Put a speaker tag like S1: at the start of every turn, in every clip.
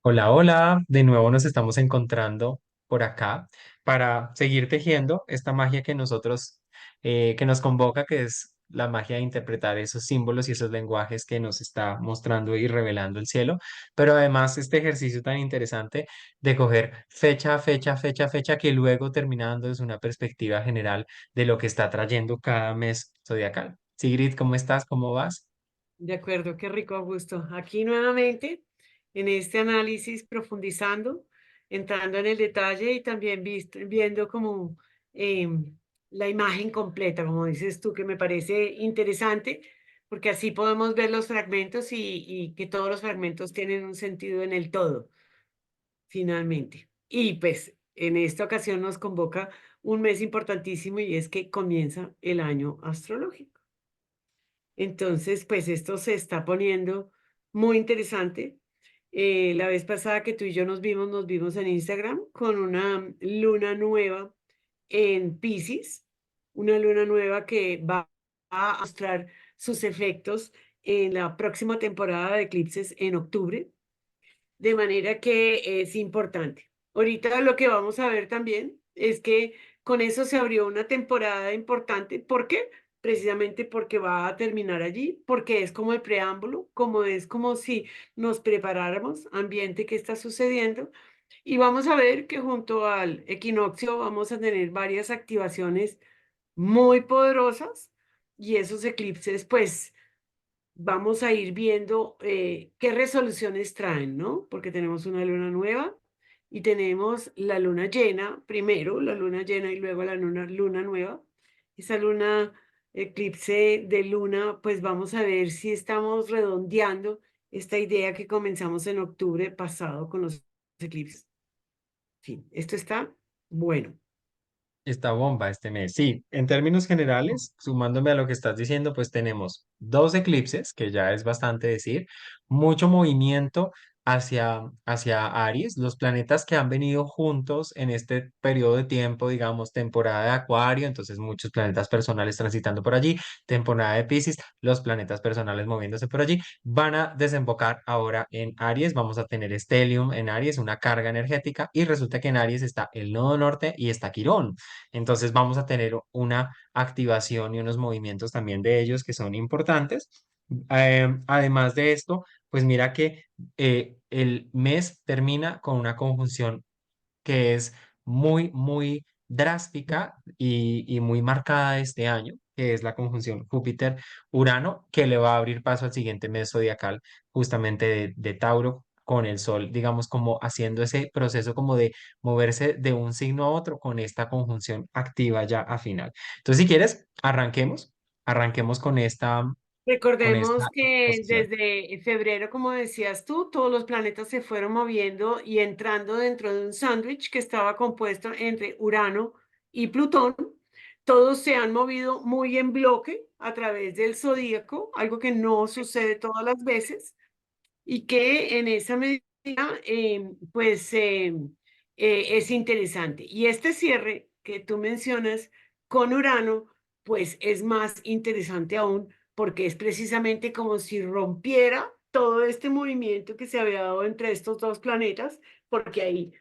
S1: Hola, hola, de nuevo nos estamos encontrando por acá para seguir tejiendo esta magia que que nos convoca, que es la magia de interpretar esos símbolos y esos lenguajes que nos está mostrando y revelando el cielo, pero además este ejercicio tan interesante de coger fecha, fecha, fecha, fecha, que luego terminando es una perspectiva general de lo que está trayendo cada mes zodiacal. Sigrid, ¿cómo estás? ¿Cómo vas?
S2: De acuerdo, qué rico, Augusto. Aquí nuevamente en este análisis profundizando, entrando en el detalle y también viendo como la imagen completa, como dices tú, que me parece interesante, porque así podemos ver los fragmentos y que todos los fragmentos tienen un sentido en el todo, finalmente. Y pues en esta ocasión nos convoca un mes importantísimo y es que comienza el año astrológico. Entonces, pues esto se está poniendo muy interesante. La vez pasada que tú y yo nos vimos en Instagram con una luna nueva en Pisces, una luna nueva que va a mostrar sus efectos en la próxima temporada de eclipses en octubre, de manera que es importante. Ahorita lo que vamos a ver también es que con eso se abrió una temporada importante. ¿Por qué? Precisamente porque va a terminar allí, porque es como el preámbulo, como es como si nos preparáramos, ambiente que está sucediendo. Y vamos a ver que junto al equinoccio vamos a tener varias activaciones muy poderosas y esos eclipses, pues vamos a ir viendo qué resoluciones traen, ¿no? Porque tenemos una luna nueva y tenemos la luna llena, primero la luna llena y luego la luna nueva. Esa luna eclipse de luna, pues vamos a ver si estamos redondeando esta idea que comenzamos en octubre pasado con los eclipses. Sí, esto está bueno.
S1: Esta bomba este mes. Sí, en términos generales, sumándome a lo que estás diciendo, pues tenemos dos eclipses, que ya es bastante decir, mucho movimiento hacia Aries, los planetas que han venido juntos en este periodo de tiempo, digamos, temporada de Acuario, entonces muchos planetas personales transitando por allí, temporada de Piscis, los planetas personales moviéndose por allí, van a desembocar ahora en Aries, vamos a tener Stellium en Aries, una carga energética, y resulta que en Aries está el nodo norte y está Quirón. Entonces vamos a tener una activación y unos movimientos también de ellos que son importantes. Además de esto, pues mira que el mes termina con una conjunción que es muy, muy drástica y muy marcada este año, que es la conjunción Júpiter-Urano, que le va a abrir paso al siguiente mes zodiacal, justamente de Tauro, con el Sol, digamos, como haciendo ese proceso como de moverse de un signo a otro con esta conjunción activa ya a final. Entonces, si quieres, arranquemos con esta
S2: Recordemos que
S1: exposición.
S2: desde febrero, como decías tú, todos los planetas se fueron moviendo y entrando dentro de un sándwich que estaba compuesto entre Urano y Plutón. Todos se han movido muy en bloque a través del zodíaco, algo que no sucede todas las veces y que en esa medida, pues, es interesante. Y este cierre que tú mencionas con Urano, pues es más interesante aún porque es precisamente como si rompiera todo este movimiento que se había dado entre estos dos planetas, porque ahí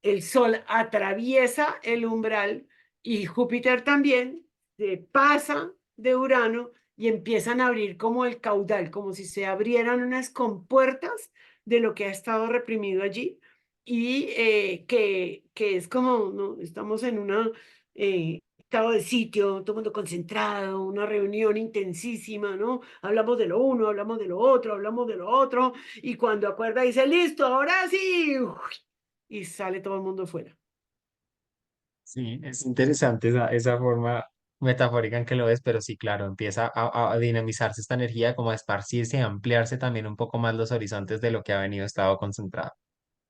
S2: el Sol atraviesa el umbral y Júpiter también se pasa de Urano y empiezan a abrir como el caudal, como si se abrieran unas compuertas de lo que ha estado reprimido allí y que es como, ¿no? Estamos en una estado de sitio, todo el mundo concentrado, una reunión intensísima, ¿no? Hablamos de lo uno, hablamos de lo otro, hablamos de lo otro, y cuando acuerda dice, listo, ahora sí, y sale todo el mundo fuera.
S1: Sí, es interesante esa forma metafórica en que lo ves, pero sí, claro, empieza a dinamizarse esta energía, como a esparcirse y a ampliarse también un poco más los horizontes de lo que ha venido estado concentrado.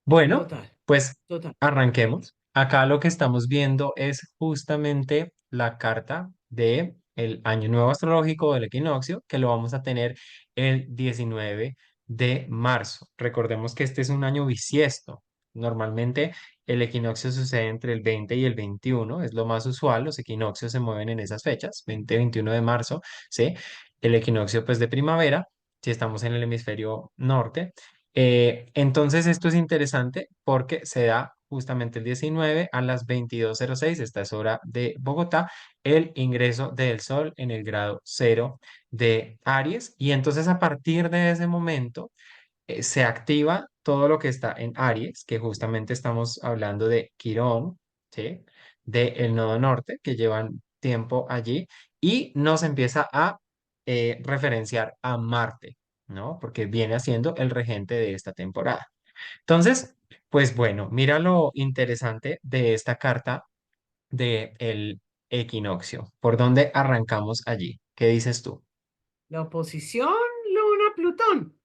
S1: Bueno,
S2: Total,
S1: pues
S2: total.
S1: arranquemos. Acá lo que estamos viendo es justamente la carta de el año nuevo astrológico del equinoccio, que lo vamos a tener el 19 de marzo. Recordemos que este es un año bisiesto. Normalmente el equinoccio sucede entre el 20 y el 21, es lo más usual. Los equinoccios se mueven en esas fechas, 20-21 de marzo, ¿sí? El equinoccio pues de primavera, si estamos en el hemisferio norte. Entonces esto es interesante porque se da justamente el 19 a las 22:06, esta es hora de Bogotá, el ingreso del Sol en el grado cero de Aries. Y entonces a partir de ese momento se activa todo lo que está en Aries, que justamente estamos hablando de Quirón, ¿sí? De el nodo norte, que llevan tiempo allí, y nos empieza a referenciar a Marte, ¿no? Porque viene siendo el regente de esta temporada. Entonces, pues bueno, mira lo interesante de esta carta de el equinoccio. ¿Por dónde arrancamos allí? ¿Qué dices tú?
S2: La oposición Luna-Plutón.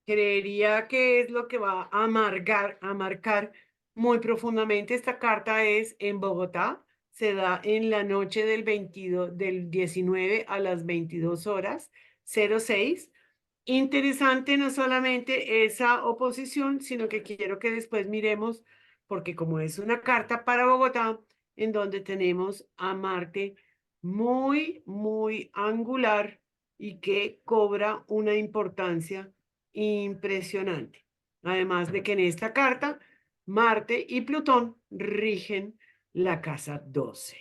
S2: Creería que es lo que va a marcar muy profundamente. Esta carta es en Bogotá, se da en la noche del 22, del 19 a las 22:06. Interesante no solamente esa oposición, sino que quiero que después miremos, porque como es una carta para Bogotá, en donde tenemos a Marte muy, muy angular y que cobra una importancia impresionante. Además de que en esta carta, Marte y Plutón rigen la casa 12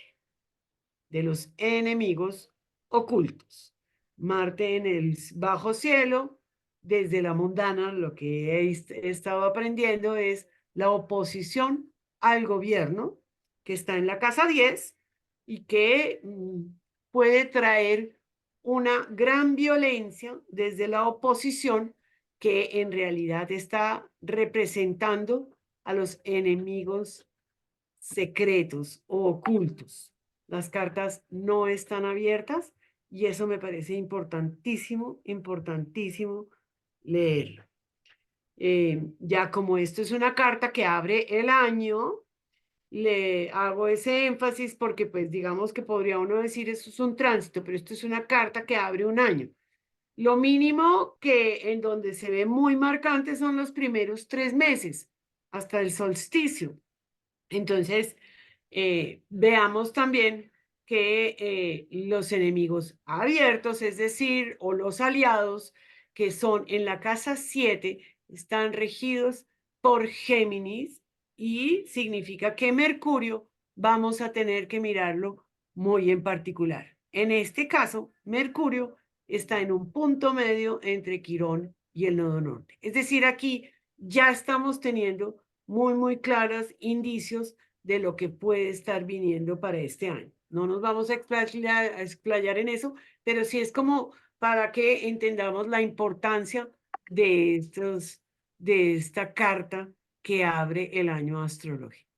S2: de los enemigos ocultos. Marte en el bajo cielo, desde la mundana, lo que he estado aprendiendo es la oposición al gobierno, que está en la casa 10 y que puede traer una gran violencia desde la oposición que en realidad está representando a los enemigos secretos o ocultos. Las cartas no están abiertas y eso me parece importantísimo, importantísimo leerlo. Ya como esto es una carta que abre el año, le hago ese énfasis porque pues digamos que podría uno decir eso es un tránsito, pero esto es una carta que abre un año. Lo mínimo que en donde se ve muy marcante son los primeros 3 meses, hasta el solsticio. Entonces, veamos también que los enemigos abiertos, es decir, o los aliados que son en la casa 7, están regidos por Géminis y significa que Mercurio vamos a tener que mirarlo muy en particular. En este caso, Mercurio está en un punto medio entre Quirón y el nodo norte. Es decir, aquí ya estamos teniendo muy, muy claros indicios de lo que puede estar viniendo para este año. No nos vamos a explayar en eso, pero sí es como para que entendamos la importancia de esta carta que abre el año astrológico.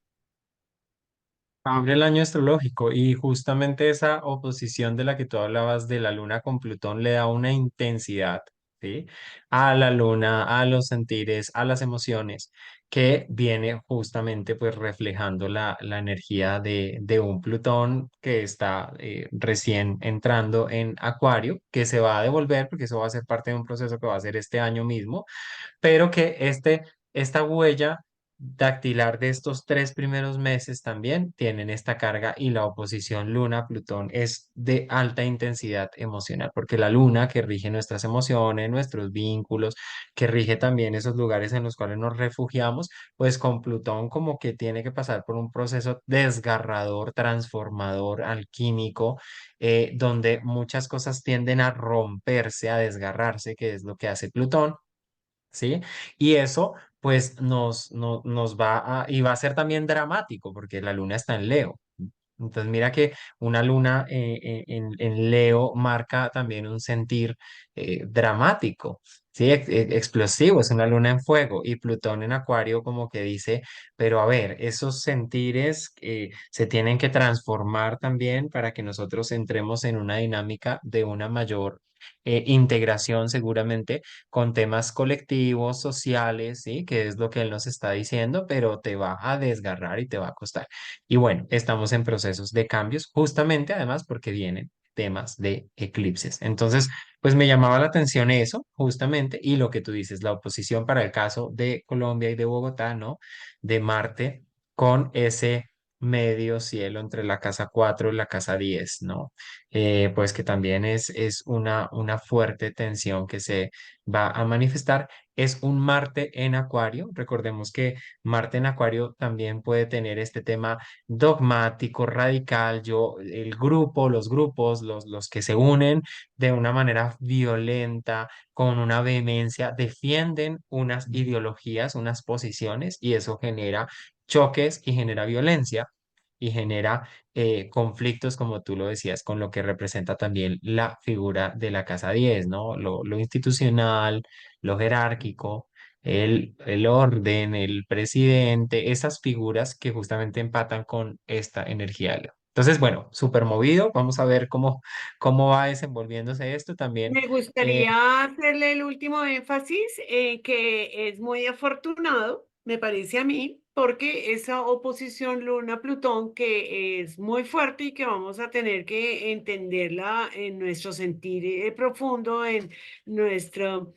S1: Abre el año astrológico y justamente esa oposición de la que tú hablabas de la luna con Plutón le da una intensidad, ¿sí? A la luna, a los sentires, a las emociones, que viene justamente pues reflejando la energía de un Plutón que está recién entrando en Acuario, que se va a devolver porque eso va a ser parte de un proceso que va a ser este año mismo, pero que esta huella dactilar de estos 3 primeros meses también tienen esta carga y la oposición Luna-Plutón es de alta intensidad emocional, porque la Luna que rige nuestras emociones, nuestros vínculos, que rige también esos lugares en los cuales nos refugiamos, pues con Plutón como que tiene que pasar por un proceso desgarrador, transformador, alquímico, donde muchas cosas tienden a romperse, a desgarrarse, que es lo que hace Plutón. ¿Sí? Y eso pues nos va a, y va a ser también dramático porque la luna está en Leo. Entonces mira que una luna en Leo marca también un sentir dramático, ¿sí? Explosivo, es una luna en fuego y Plutón en Acuario como que dice, pero a ver, esos sentires se tienen que transformar también para que nosotros entremos en una dinámica de una mayor integración seguramente con temas colectivos, sociales, ¿sí? Que es lo que él nos está diciendo, pero te va a desgarrar y te va a costar. Y bueno, estamos en procesos de cambios, justamente además porque vienen temas de eclipses. Entonces, pues me llamaba la atención eso, justamente, y lo que tú dices, la oposición para el caso de Colombia y de Bogotá, ¿no? De Marte con ese medio cielo entre la casa 4 y la casa 10, ¿no? Pues que también es una fuerte tensión que se va a manifestar. Es un Marte en Acuario. Recordemos que Marte en Acuario también puede tener este tema dogmático, radical. El grupo, los grupos, los que se unen de una manera violenta, con una vehemencia, defienden unas ideologías, unas posiciones y eso genera choques y genera violencia y genera conflictos, como tú lo decías, con lo que representa también la figura de la Casa 10, ¿no? Lo institucional, lo jerárquico, el orden, el presidente, esas figuras que justamente empatan con esta energía de Leo. Entonces, bueno, súper movido, vamos a ver cómo va desenvolviéndose esto también.
S2: Me
S1: eh,
S2: gustaría hacerle el último énfasis en que es muy afortunado, me parece a mí, porque esa oposición Luna-Plutón que es muy fuerte y que vamos a tener que entenderla en nuestro sentir profundo, en nuestro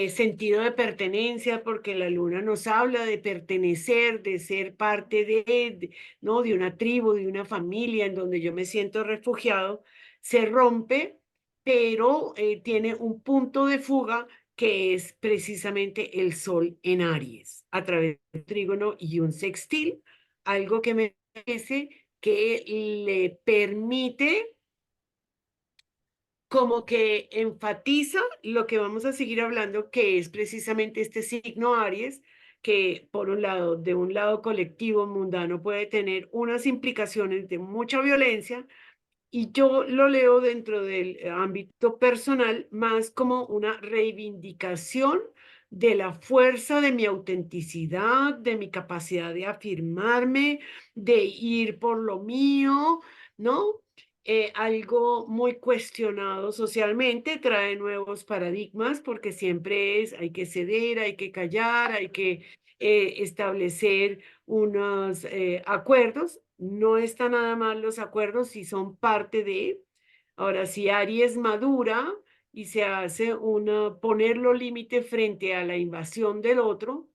S2: sentido de pertenencia, porque la Luna nos habla de pertenecer, de ser parte ¿no? De una tribu, de una familia en donde yo me siento refugiado, se rompe pero tiene un punto de fuga que es precisamente el Sol en Aries, a través de un trígono y un sextil, algo que me parece que le permite como que enfatiza lo que vamos a seguir hablando, que es precisamente este signo Aries, que por un lado, de un lado colectivo, mundano, puede tener unas implicaciones de mucha violencia, y yo lo leo dentro del ámbito personal más como una reivindicación de la fuerza de mi autenticidad, de mi capacidad de afirmarme, de ir por lo mío, ¿no? Algo muy cuestionado socialmente, trae nuevos paradigmas porque siempre hay que ceder, hay que callar, hay que establecer unos acuerdos. No está nada mal los acuerdos si son parte de. Ahora, si Aries madura y se hace ponerlo límite frente a la invasión del otro,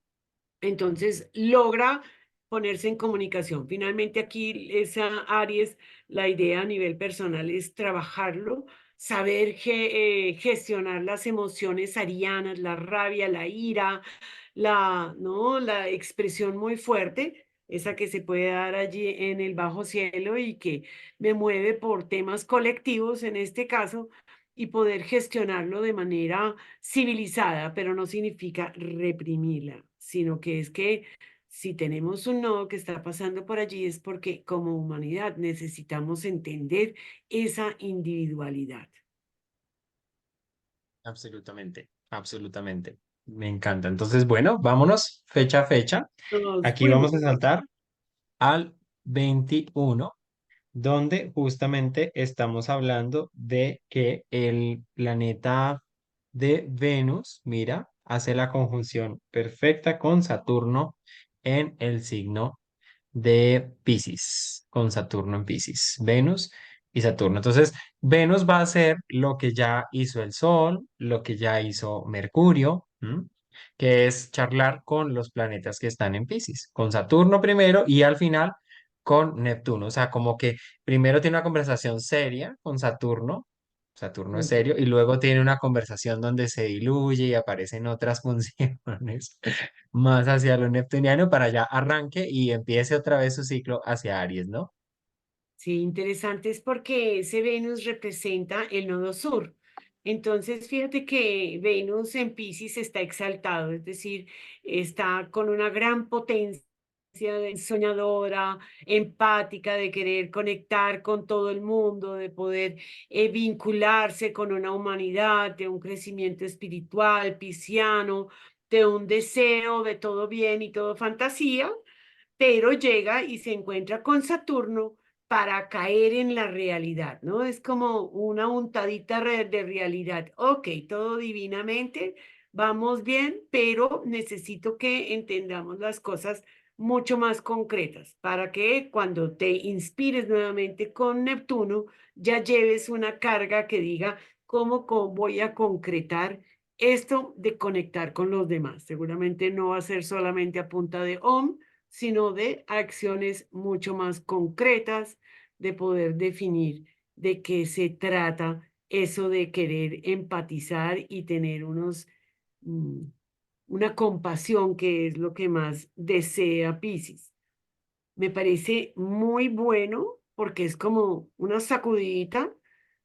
S2: entonces logra ponerse en comunicación. Finalmente aquí esa Aries, la idea a nivel personal es trabajarlo, saber gestionar las emociones arianas, la rabia, la ira, ¿no? La expresión muy fuerte, esa que se puede dar allí en el bajo cielo y que me mueve por temas colectivos en este caso y poder gestionarlo de manera civilizada, pero no significa reprimirla, sino que es que si tenemos un nodo que está pasando por allí es porque como humanidad necesitamos entender esa individualidad.
S1: Absolutamente, absolutamente. Me encanta. Entonces, bueno, vámonos fecha a fecha.
S2: Nos
S1: Aquí vamos a
S2: fuimos.
S1: saltar al 21, donde justamente estamos hablando de que el planeta de Venus, mira, hace la conjunción perfecta con Saturno en el signo de Piscis, con Saturno en Piscis, Venus y Saturno. Entonces, Venus va a hacer lo que ya hizo el Sol, lo que ya hizo Mercurio, ¿m? Que es charlar con los planetas que están en Piscis, con Saturno primero y al final con Neptuno. O sea, como que primero tiene una conversación seria con Saturno. Saturno es serio y luego tiene una conversación donde se diluye y aparecen otras funciones más hacia lo neptuniano para ya arranque y empiece otra vez su ciclo hacia Aries, ¿no?
S2: Sí, interesante es porque ese Venus representa el nodo sur. Entonces, fíjate que Venus en Piscis está exaltado, es decir, está con una gran potencia soñadora, empática, de querer conectar con todo el mundo, de poder vincularse con una humanidad, de un crecimiento espiritual, pisciano, de un deseo de todo bien y todo fantasía, pero llega y se encuentra con Saturno para caer en la realidad, ¿no? Es como una untadita de realidad. Ok, todo divinamente, vamos bien, pero necesito que entendamos las cosas mucho más concretas para que cuando te inspires nuevamente con Neptuno, ya lleves una carga que diga cómo voy a concretar esto de conectar con los demás. Seguramente no va a ser solamente a punta de Om, sino de acciones mucho más concretas, de poder definir de qué se trata eso de querer empatizar y tener mm, una compasión, que es lo que más desea Piscis. Me parece muy bueno porque es como una sacudidita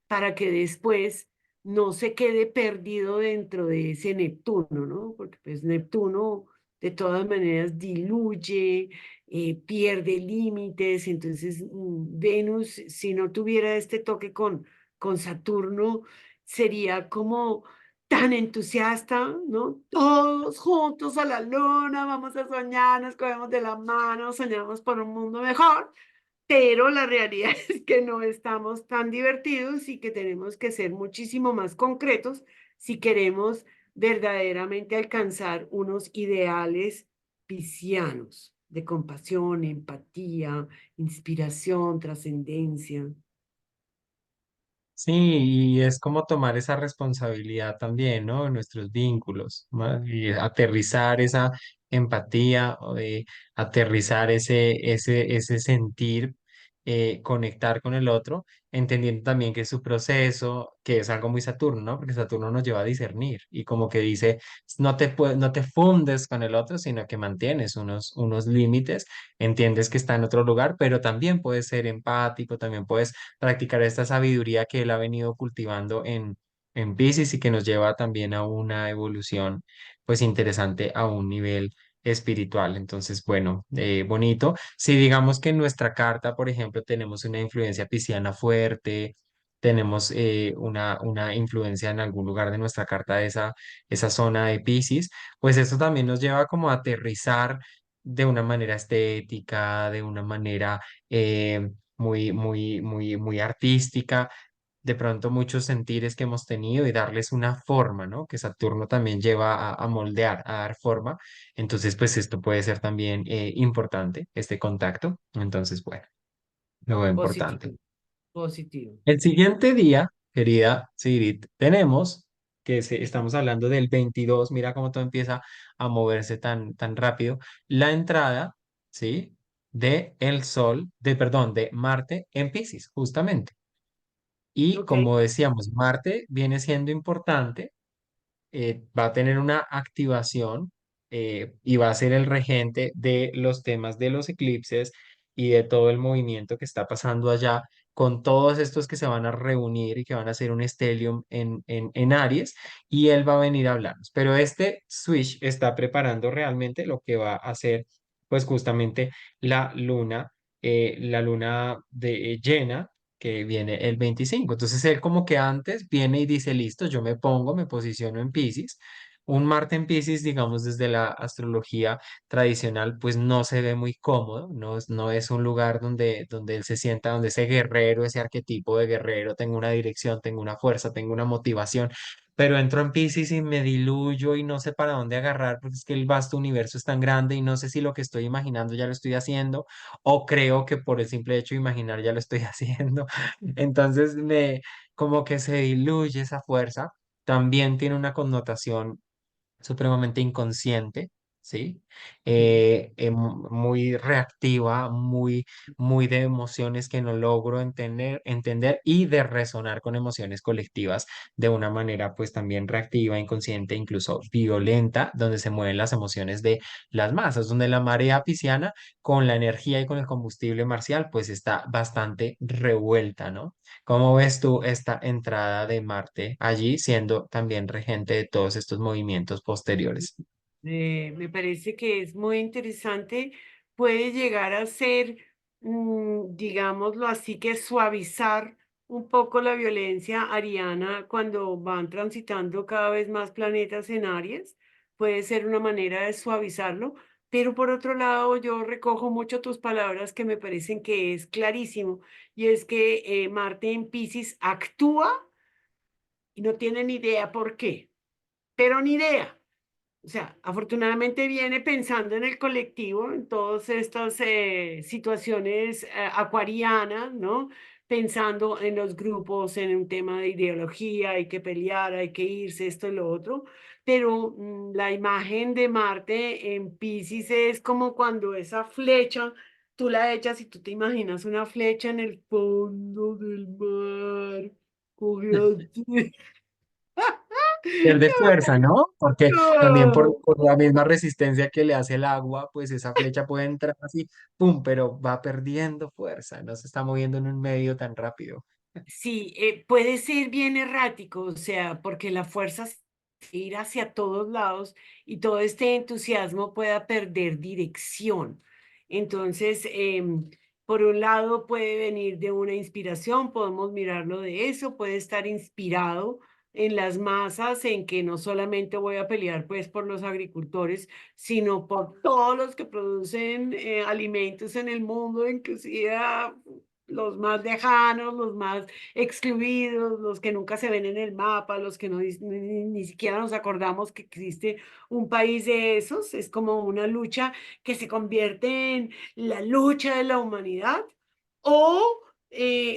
S2: para que después no se quede perdido dentro de ese Neptuno, ¿no? Porque pues Neptuno de todas maneras diluye, pierde límites, entonces Venus, si no tuviera este toque con Saturno, sería como tan entusiasta, ¿no? Todos juntos a la luna, vamos a soñar, nos cogemos de la mano, soñamos por un mundo mejor, pero la realidad es que no estamos tan divertidos y que tenemos que ser muchísimo más concretos si queremos verdaderamente alcanzar unos ideales piscianos de compasión, empatía, inspiración, trascendencia.
S1: Sí, y es como tomar esa responsabilidad también, ¿no? En nuestros vínculos, ¿no? Y aterrizar esa empatía, o de aterrizar ese sentir, conectar con el otro, entendiendo también que es su proceso, que es algo muy Saturno, ¿no? Porque Saturno nos lleva a discernir y como que dice, no te fundes con el otro, sino que mantienes unos límites, entiendes que está en otro lugar, pero también puedes ser empático, también puedes practicar esta sabiduría que él ha venido cultivando en Piscis y que nos lleva también a una evolución pues interesante a un nivel espiritual. Entonces, bueno, bonito. Si digamos que en nuestra carta, por ejemplo, tenemos una influencia pisciana fuerte, tenemos una influencia en algún lugar de nuestra carta de esa zona de Piscis, pues eso también nos lleva como a aterrizar de una manera estética, de una manera muy artística, de pronto muchos sentires que hemos tenido y darles una forma, ¿no? Que Saturno también lleva a moldear, a dar forma. Entonces, pues esto puede ser también importante, este contacto. Entonces, bueno, lo veo importante.
S2: Positivo, positivo.
S1: El siguiente día, querida Sigrid, tenemos estamos hablando del 22, mira cómo todo empieza a moverse tan rápido, la entrada, ¿sí? De el Sol, perdón, de Marte en Piscis, justamente. Y
S2: Ok,
S1: como decíamos, Marte viene siendo importante, va a tener una activación y va a ser el regente de los temas de los eclipses y de todo el movimiento que está pasando allá con todos estos que se van a reunir y que van a hacer un stellium en Aries y él va a venir a hablarnos. Pero este switch está preparando realmente lo que va a hacer pues justamente la luna de llena que viene el 25. Entonces él como que antes viene y dice, listo, yo me pongo, me posiciono en Piscis. Un Marte en Piscis, digamos, desde la astrología tradicional, pues no se ve muy cómodo, no es un lugar donde él se sienta, donde ese guerrero, ese arquetipo de guerrero, tenga una dirección, tenga una fuerza, tenga una motivación, pero entro en Piscis y me diluyo y no sé para dónde agarrar, porque es que el vasto universo es tan grande y no sé si lo que estoy imaginando ya lo estoy haciendo o creo que por el simple hecho de imaginar ya lo estoy haciendo. Entonces como que se diluye esa fuerza. También tiene una connotación supremamente inconsciente, ¿sí?
S2: sí.
S1: Muy reactiva, muy de emociones que no logro entender y de resonar con emociones colectivas de una manera pues también reactiva, inconsciente, incluso violenta, donde se mueven las emociones de las masas, donde la marea pisciana con la energía y con el combustible marcial pues está bastante revuelta, ¿no? ¿Cómo ves tú esta entrada de Marte allí, siendo también regente de todos estos movimientos posteriores?
S2: Me parece que es muy interesante. Puede llegar a ser, digámoslo así, que suavizar un poco la violencia ariana cuando van transitando cada vez más planetas en Aries. Puede ser una manera de suavizarlo. Pero por otro lado, yo recojo mucho tus palabras que me parecen que es clarísimo. Y es que Marte en Piscis actúa y no tiene ni idea por qué. Pero ni idea. O sea, afortunadamente viene pensando en el colectivo, en todas estas situaciones acuarianas, ¿no? Pensando en los grupos, en un tema de ideología, hay que pelear, hay que irse, esto y lo otro. pero la imagen de Marte en Piscis es como cuando esa flecha, tú la echas y tú te imaginas una flecha en el fondo del mar, cogiendo.
S1: Pierde fuerza, ¿no? Porque también
S2: No.
S1: por la misma resistencia que le hace el agua, pues esa flecha puede entrar así, ¡pum! Pero va perdiendo fuerza, no se está moviendo en un medio tan rápido.
S2: Sí, puede ser bien errático, o sea, porque la fuerza es ir hacia todos lados y todo este entusiasmo pueda perder dirección. Entonces, por un lado puede venir de una inspiración, podemos mirarlo de eso, puede estar inspirado en las masas, en que no solamente voy a pelear pues por los agricultores, sino por todos los que producen alimentos en el mundo, inclusive los más lejanos, los más excluidos, los que nunca se ven en el mapa, los que no, ni siquiera nos acordamos que existe un país de esos. Es como una lucha que se convierte en la lucha de la humanidad o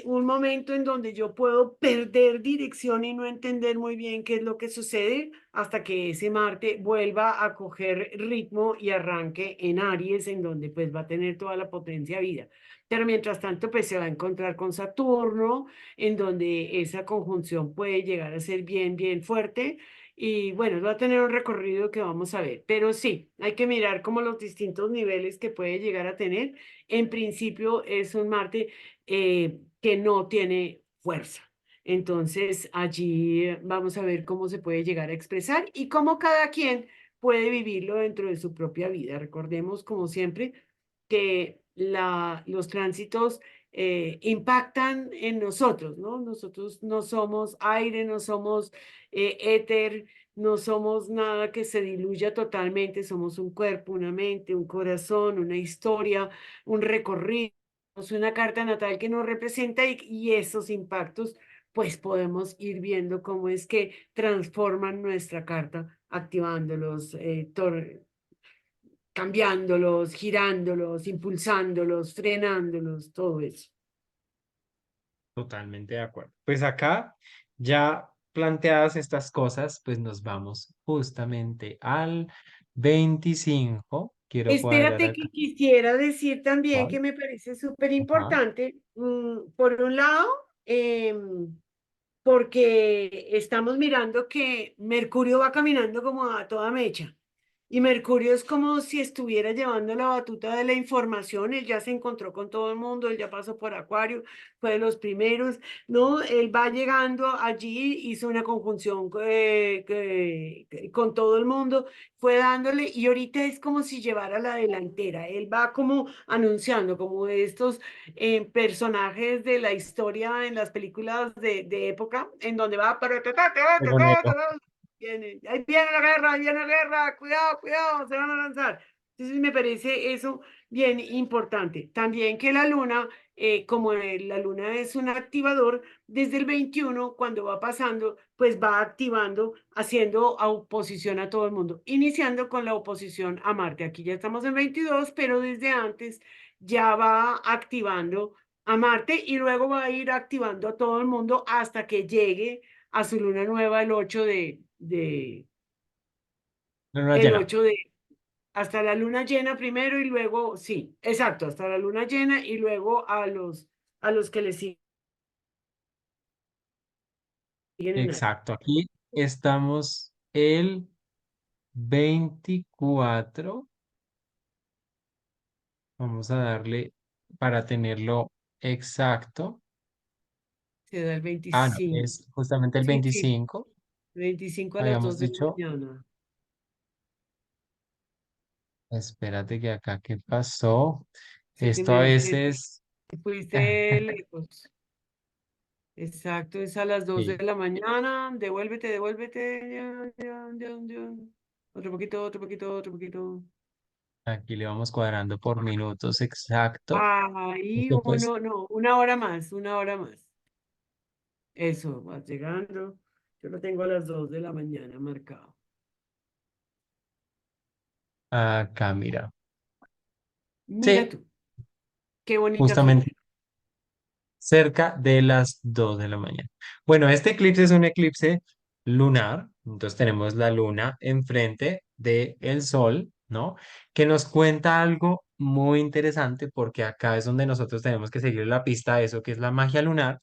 S2: un momento en donde yo puedo perder dirección y no entender muy bien qué es lo que sucede hasta que ese Marte vuelva a coger ritmo y arranque en Aries, en donde pues va a tener toda la potencia vida. Pero mientras tanto, pues se va a encontrar con Saturno, en donde esa conjunción puede llegar a ser bien, bien fuerte. Y bueno, va a tener un recorrido que vamos a ver. Pero sí, hay que mirar como los distintos niveles que puede llegar a tener. En principio es un Marte que no tiene fuerza. Entonces allí vamos a ver cómo se puede llegar a expresar y cómo cada quien puede vivirlo dentro de su propia vida. Recordemos, como siempre, que los tránsitos impactan en nosotros, ¿no? Nosotros no somos aire, no somos éter, no somos nada que se diluya totalmente, somos un cuerpo, una mente, un corazón, una historia, un recorrido, es una carta natal que nos representa y esos impactos, pues podemos ir viendo cómo es que transforman nuestra carta, activándolos, cambiándolos, girándolos, impulsándolos, frenándolos, todo eso.
S1: Totalmente de acuerdo. Pues acá, ya planteadas estas cosas, pues nos vamos justamente al 25. Quiero cuadrar
S2: Espérate
S1: acá.
S2: que quisiera decir también
S1: ¿Cuál?
S2: que me parece súper
S1: Ajá.
S2: importante, por un lado, porque estamos mirando que Mercurio va caminando como a toda mecha. Y Mercurio es como si estuviera llevando la batuta de la información. Él ya se encontró con todo el mundo, él ya pasó por Acuario, fue de los primeros, ¿no? Él va llegando allí, hizo una conjunción con todo el mundo, fue dándole, y ahorita es como si llevara la delantera. Él va como anunciando, como estos personajes de la historia en las películas de época, en donde va, pero
S1: Qué bonito.
S2: viene, ahí viene la guerra, cuidado, cuidado, se van a lanzar. Entonces me parece eso bien importante. También que la luna, como la luna es un activador, desde el 21 cuando va pasando, pues va activando, haciendo oposición a todo el mundo, iniciando con la oposición a Marte. Aquí ya estamos en 22 pero desde antes ya va activando a Marte y luego va a ir activando a todo el mundo hasta que llegue a su luna nueva el 8
S1: Luna
S2: el
S1: llena.
S2: 8 de, hasta la luna llena primero y luego, sí, exacto, hasta la luna llena y luego a los que le siguen en año.
S1: Exacto. Aquí estamos el 24. Vamos a darle para tenerlo exacto.
S2: Se da el
S1: Ah, no,
S2: 25.
S1: es justamente el
S2: Sí, sí,
S1: 25.
S2: 25 a las
S1: Habíamos
S2: 2 de la
S1: dicho,
S2: mañana.
S1: espérate que acá, ¿qué pasó?
S2: Sí,
S1: Esto a
S2: te
S1: veces,
S2: fuiste lejos. Exacto, es a las 2 de
S1: sí,
S2: la mañana. Devuélvete, devuélvete. Ya, ya, ya, ya. Otro poquito, otro poquito, otro poquito.
S1: aquí le vamos cuadrando por minutos exacto.
S2: Ahí
S1: Esto pues,
S2: uno, no, una hora más, una hora más. Eso, vas llegando. Yo lo tengo a las 2 de la mañana marcado.
S1: acá, mira.
S2: Mira
S1: Sí,
S2: tú, qué bonita
S1: justamente
S2: fecha.
S1: cerca de las 2 de la mañana. Bueno, este eclipse es un eclipse. lunar. Entonces tenemos la luna enfrente del sol, ¿no? Que nos cuenta algo muy interesante porque acá es donde nosotros tenemos que seguir la pista de eso que es la magia lunar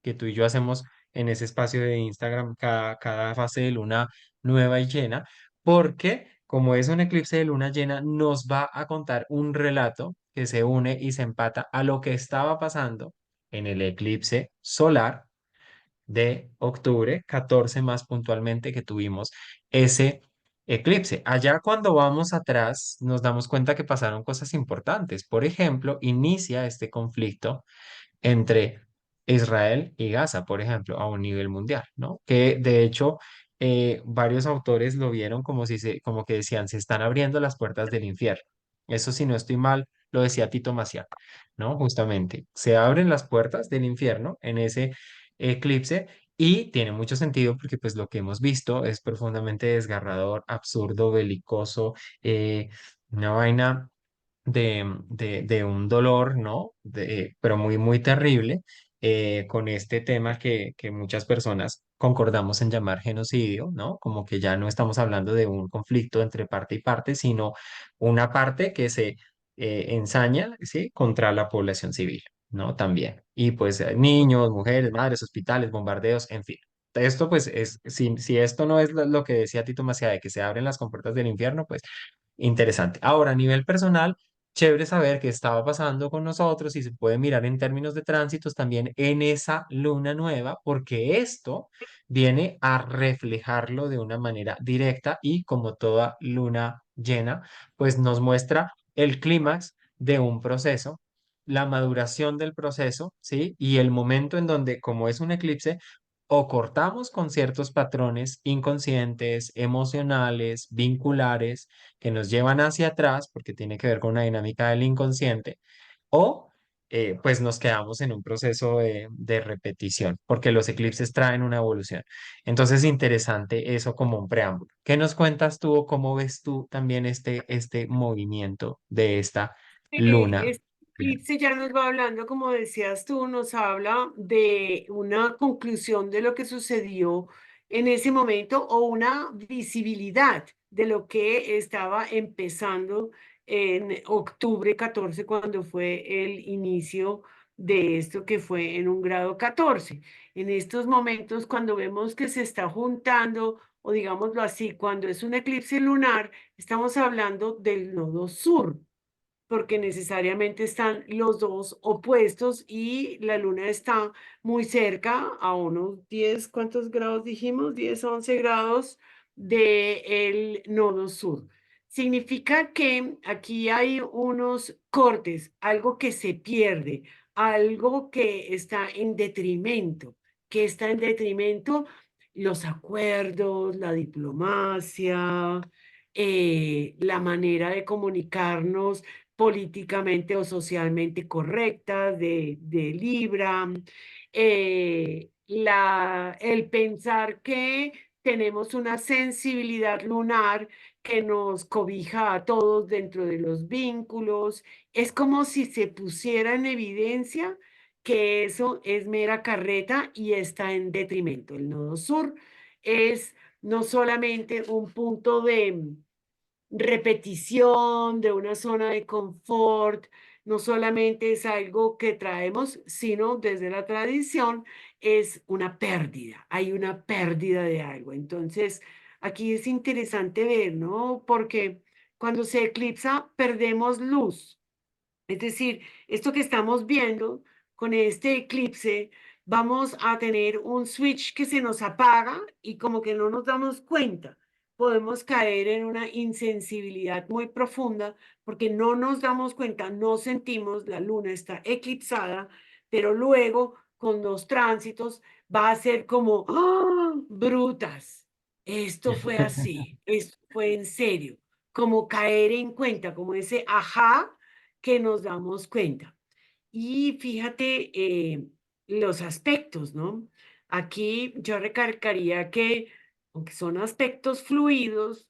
S1: que tú y yo hacemos en ese espacio de Instagram cada fase de luna nueva y llena, porque como es un eclipse de luna llena, nos va a contar un relato que se une y se empata a lo que estaba pasando en el eclipse solar de octubre 14 más puntualmente que tuvimos ese eclipse. Allá cuando vamos atrás nos damos cuenta que pasaron cosas importantes. Por ejemplo, inicia este conflicto entre Israel y Gaza, por ejemplo, a un nivel mundial, ¿no? Que de hecho varios autores lo vieron como si como que decían, se están abriendo las puertas del infierno. Eso, si no estoy mal, lo decía Tito Maciá, ¿no? Justamente, se abren las puertas del infierno en ese eclipse y tiene mucho sentido porque pues lo que hemos visto es profundamente desgarrador, absurdo, belicoso, una vaina de un dolor, ¿no? Pero muy, muy terrible, con este tema que muchas personas concordamos en llamar genocidio, ¿no? Como que ya no estamos hablando de un conflicto entre parte y parte, sino una parte que se ensaña, ¿sí? Contra la población civil, ¿no? También. Y pues niños, mujeres, madres, hospitales, bombardeos, en fin. Esto pues es, si esto no es lo que decía Tito Maciá de que se abren las compuertas del infierno, pues interesante. Ahora, a nivel personal, chévere saber qué estaba pasando con nosotros y se puede mirar en términos de tránsitos también en esa luna nueva, porque esto viene a reflejarlo de una manera directa y como toda luna llena, pues nos muestra el clímax de un proceso, la maduración del proceso, ¿sí? Y el momento en donde, como es un eclipse, o cortamos con ciertos patrones inconscientes, emocionales, vinculares, que nos llevan hacia atrás, porque tiene que ver con una dinámica del inconsciente, o pues nos quedamos en un proceso de repetición, porque los eclipses traen una evolución. Entonces, interesante eso como un preámbulo. ¿Qué nos cuentas tú o cómo ves tú también este movimiento de esta luna?
S2: Este eclipse ya nos va hablando, como decías tú, nos habla de una conclusión de lo que sucedió en ese momento o una visibilidad de lo que estaba empezando en octubre 14 cuando fue el inicio de esto que fue en un grado 14. En estos momentos, cuando vemos que se está juntando, o digámoslo así, cuando es un eclipse lunar, estamos hablando del nodo sur porque necesariamente están los dos opuestos y la luna está muy cerca, a unos 10, ¿cuántos grados dijimos? 10, 11 grados del nodo sur. Significa que aquí hay unos cortes, algo que se pierde, algo que está en detrimento, que está en detrimento los acuerdos, la diplomacia, la manera de comunicarnos políticamente o socialmente correctas de Libra, el pensar que tenemos una sensibilidad lunar que nos cobija a todos dentro de los vínculos, es como si se pusiera en evidencia que eso es mera carreta y está en detrimento. El nodo sur es no solamente un punto de repetición, de una zona de confort, no solamente es algo que traemos, sino desde la tradición es una pérdida, hay una pérdida de algo. Entonces, aquí es interesante ver, ¿no? Porque cuando se eclipsa, perdemos luz. Es decir, esto que estamos viendo con este eclipse, vamos a tener un switch que se nos apaga y como que no nos damos cuenta. Podemos caer en una insensibilidad muy profunda porque no nos damos cuenta, no sentimos, la luna está eclipsada, pero luego con los tránsitos va a ser como, ¡ah! Brutas. Esto fue así, esto fue en serio, como caer en cuenta, como ese ajá que nos damos cuenta. Y fíjate los aspectos, ¿no? Aquí yo recalcaría que, aunque son aspectos fluidos,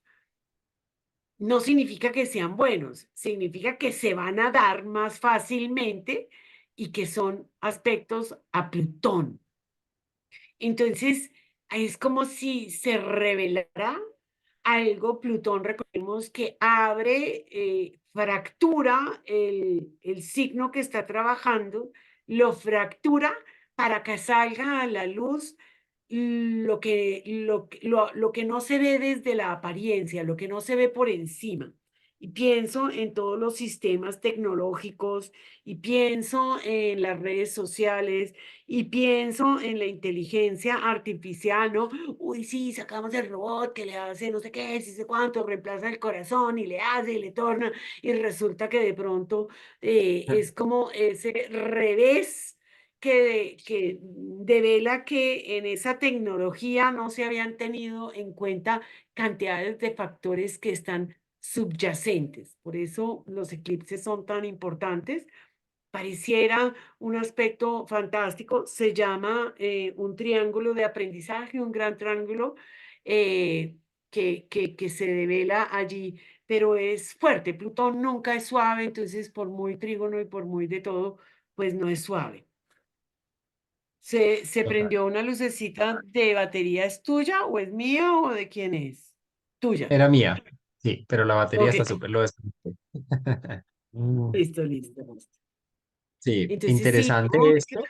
S2: no significa que sean buenos, significa que se van a dar más fácilmente y que son aspectos a Plutón. Entonces, es como si se revelara algo. Plutón, recordemos que abre, fractura el signo que está trabajando, lo fractura para que salga a la luz lo que no se ve desde la apariencia, lo que no se ve por encima. Y pienso en todos los sistemas tecnológicos, y pienso en las redes sociales, y pienso en la inteligencia artificial, ¿no? Uy, sí, sacamos el robot que le hace no sé qué, sí sé cuánto, reemplaza el corazón y le hace y le torna, y resulta que de pronto es como ese revés que devela que en esa tecnología no se habían tenido en cuenta cantidades de factores que están subyacentes. Por eso los eclipses son tan importantes. Pareciera un aspecto fantástico. Se llama un triángulo de aprendizaje, un gran triángulo que se devela allí, pero es fuerte. Plutón nunca es suave, entonces por muy trígono y por muy de todo, pues no es suave. Se
S1: Total.
S2: prendió una lucecita de batería. ¿Es tuya o es mía o de quién es? Tuya.
S1: Era mía, sí, pero la batería
S2: Ok,
S1: está súper, lo desconecté.
S2: listo, listo, listo.
S1: Sí,
S2: Entonces sí,
S1: interesante
S2: ¿no?
S1: esto.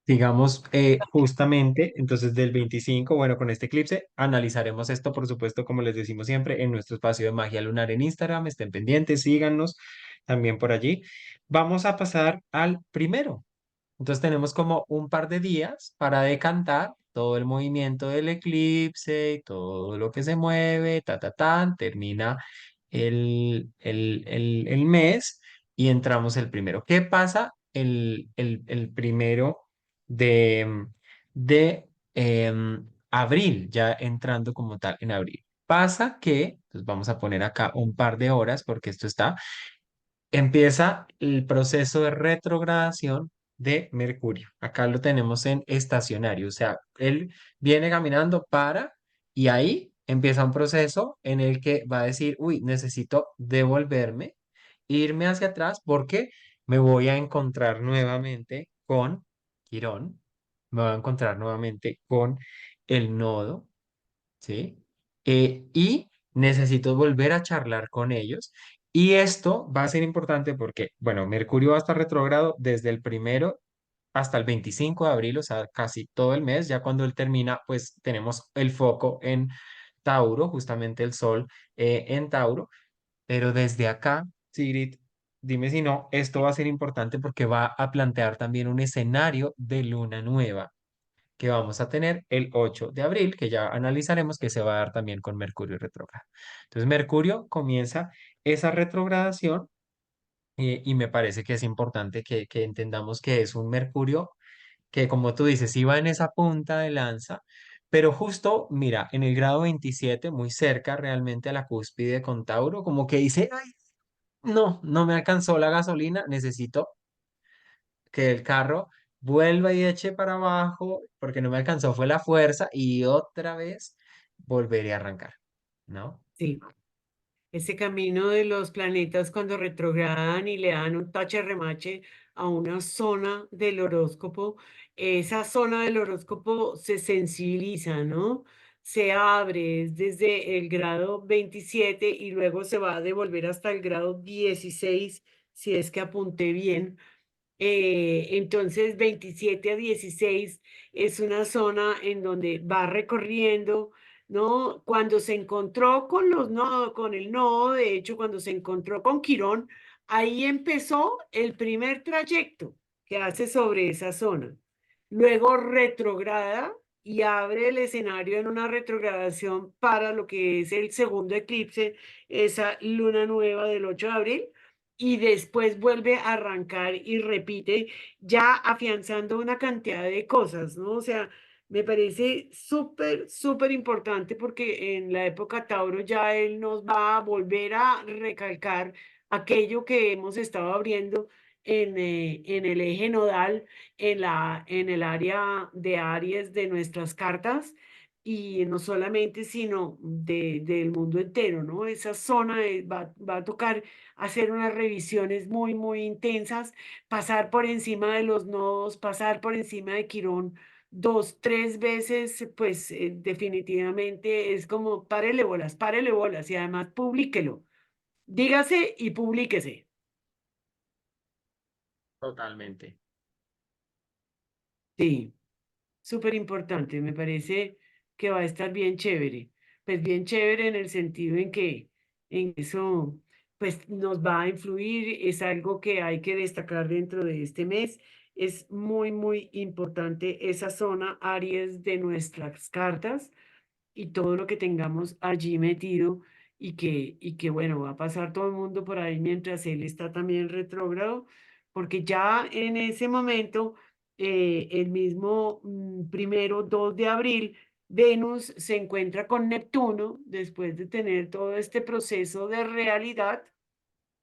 S1: Digamos, justamente, entonces del 25, bueno, con este eclipse analizaremos esto, por supuesto, como les decimos siempre, en nuestro espacio de magia lunar en Instagram. Estén pendientes, síganos también por allí. Vamos a pasar al primero. Entonces tenemos como un par de días para decantar todo el movimiento del eclipse y todo lo que se mueve, termina el mes y entramos el primero. ¿Qué pasa el primero de, de abril, ya entrando como tal en abril? Pasa que, pues vamos a poner acá un par de horas porque esto está. Empieza el proceso de retrogradación de Mercurio. Acá lo tenemos en estacionario, o sea, él viene caminando para y ahí empieza un proceso en el que va a decir, uy, necesito devolverme, irme hacia atrás porque me voy a encontrar nuevamente con Quirón, me voy a encontrar nuevamente con el nodo. ¿Sí? Y necesito volver a charlar con ellos. Y esto va a ser importante porque, bueno, Mercurio va a estar retrógrado desde el primero hasta el 25 de abril, o sea, casi todo el mes. Ya cuando él termina, pues tenemos el foco en Tauro, justamente el Sol en Tauro. Pero desde acá, Sigrid, dime si no, esto va a ser importante porque va a plantear también un escenario de luna nueva que vamos a tener el 8 de abril, que ya analizaremos que se va a dar también con Mercurio retrógrado. Entonces, Mercurio comienza esa retrogradación y me parece que es importante que entendamos que es un Mercurio que, como tú dices, iba en esa punta de lanza, pero justo, mira, en el grado 27 muy cerca realmente a la cúspide con Tauro, como que dice, ay, no, no me alcanzó la gasolina, necesito que el carro vuelva y eche para abajo porque no me alcanzó, fue la fuerza y otra vez volveré a arrancar, ¿no?
S2: Sí. Ese camino de los planetas cuando retrogradan y le dan un tache remache a una zona del horóscopo, esa zona del horóscopo se sensibiliza, ¿no? Se abre es desde el grado 27 y luego se va a devolver hasta el grado 16, si es que apunté bien. Entonces, 27 a 16 es una zona en donde va recorriendo, ¿no? Cuando se encontró con los nodos, con el nodo, de hecho, cuando se encontró con Quirón, ahí empezó el primer trayecto que hace sobre esa zona. Luego retrograda y abre el escenario en una retrogradación para lo que es el segundo eclipse, esa luna nueva del 8 de abril, y después vuelve a arrancar y repite, ya afianzando una cantidad de cosas, ¿no? O sea, me parece súper, súper importante porque en la época Tauro ya él nos va a volver a recalcar aquello que hemos estado abriendo en el eje nodal, en el área de Aries de nuestras cartas. Y no solamente, sino del mundo entero, ¿no? Esa zona va a tocar hacer unas revisiones muy, muy intensas, pasar por encima de los nodos, pasar por encima de Quirón, dos, tres veces, pues definitivamente es como párele bolas y además publíquelo. Dígase y publíquese.
S1: Totalmente.
S2: Sí. Súper importante, me parece que va a estar bien chévere. Pues bien chévere en el sentido en que en eso pues nos va a influir, es algo que hay que destacar dentro de este mes. Es muy, muy importante esa zona Aries de nuestras cartas y todo lo que tengamos allí metido y que bueno, va a pasar todo el mundo por ahí mientras él está también retrógrado, porque ya en ese momento, el mismo primero, 2 de abril, Venus se encuentra con Neptuno después de tener todo este proceso de realidad.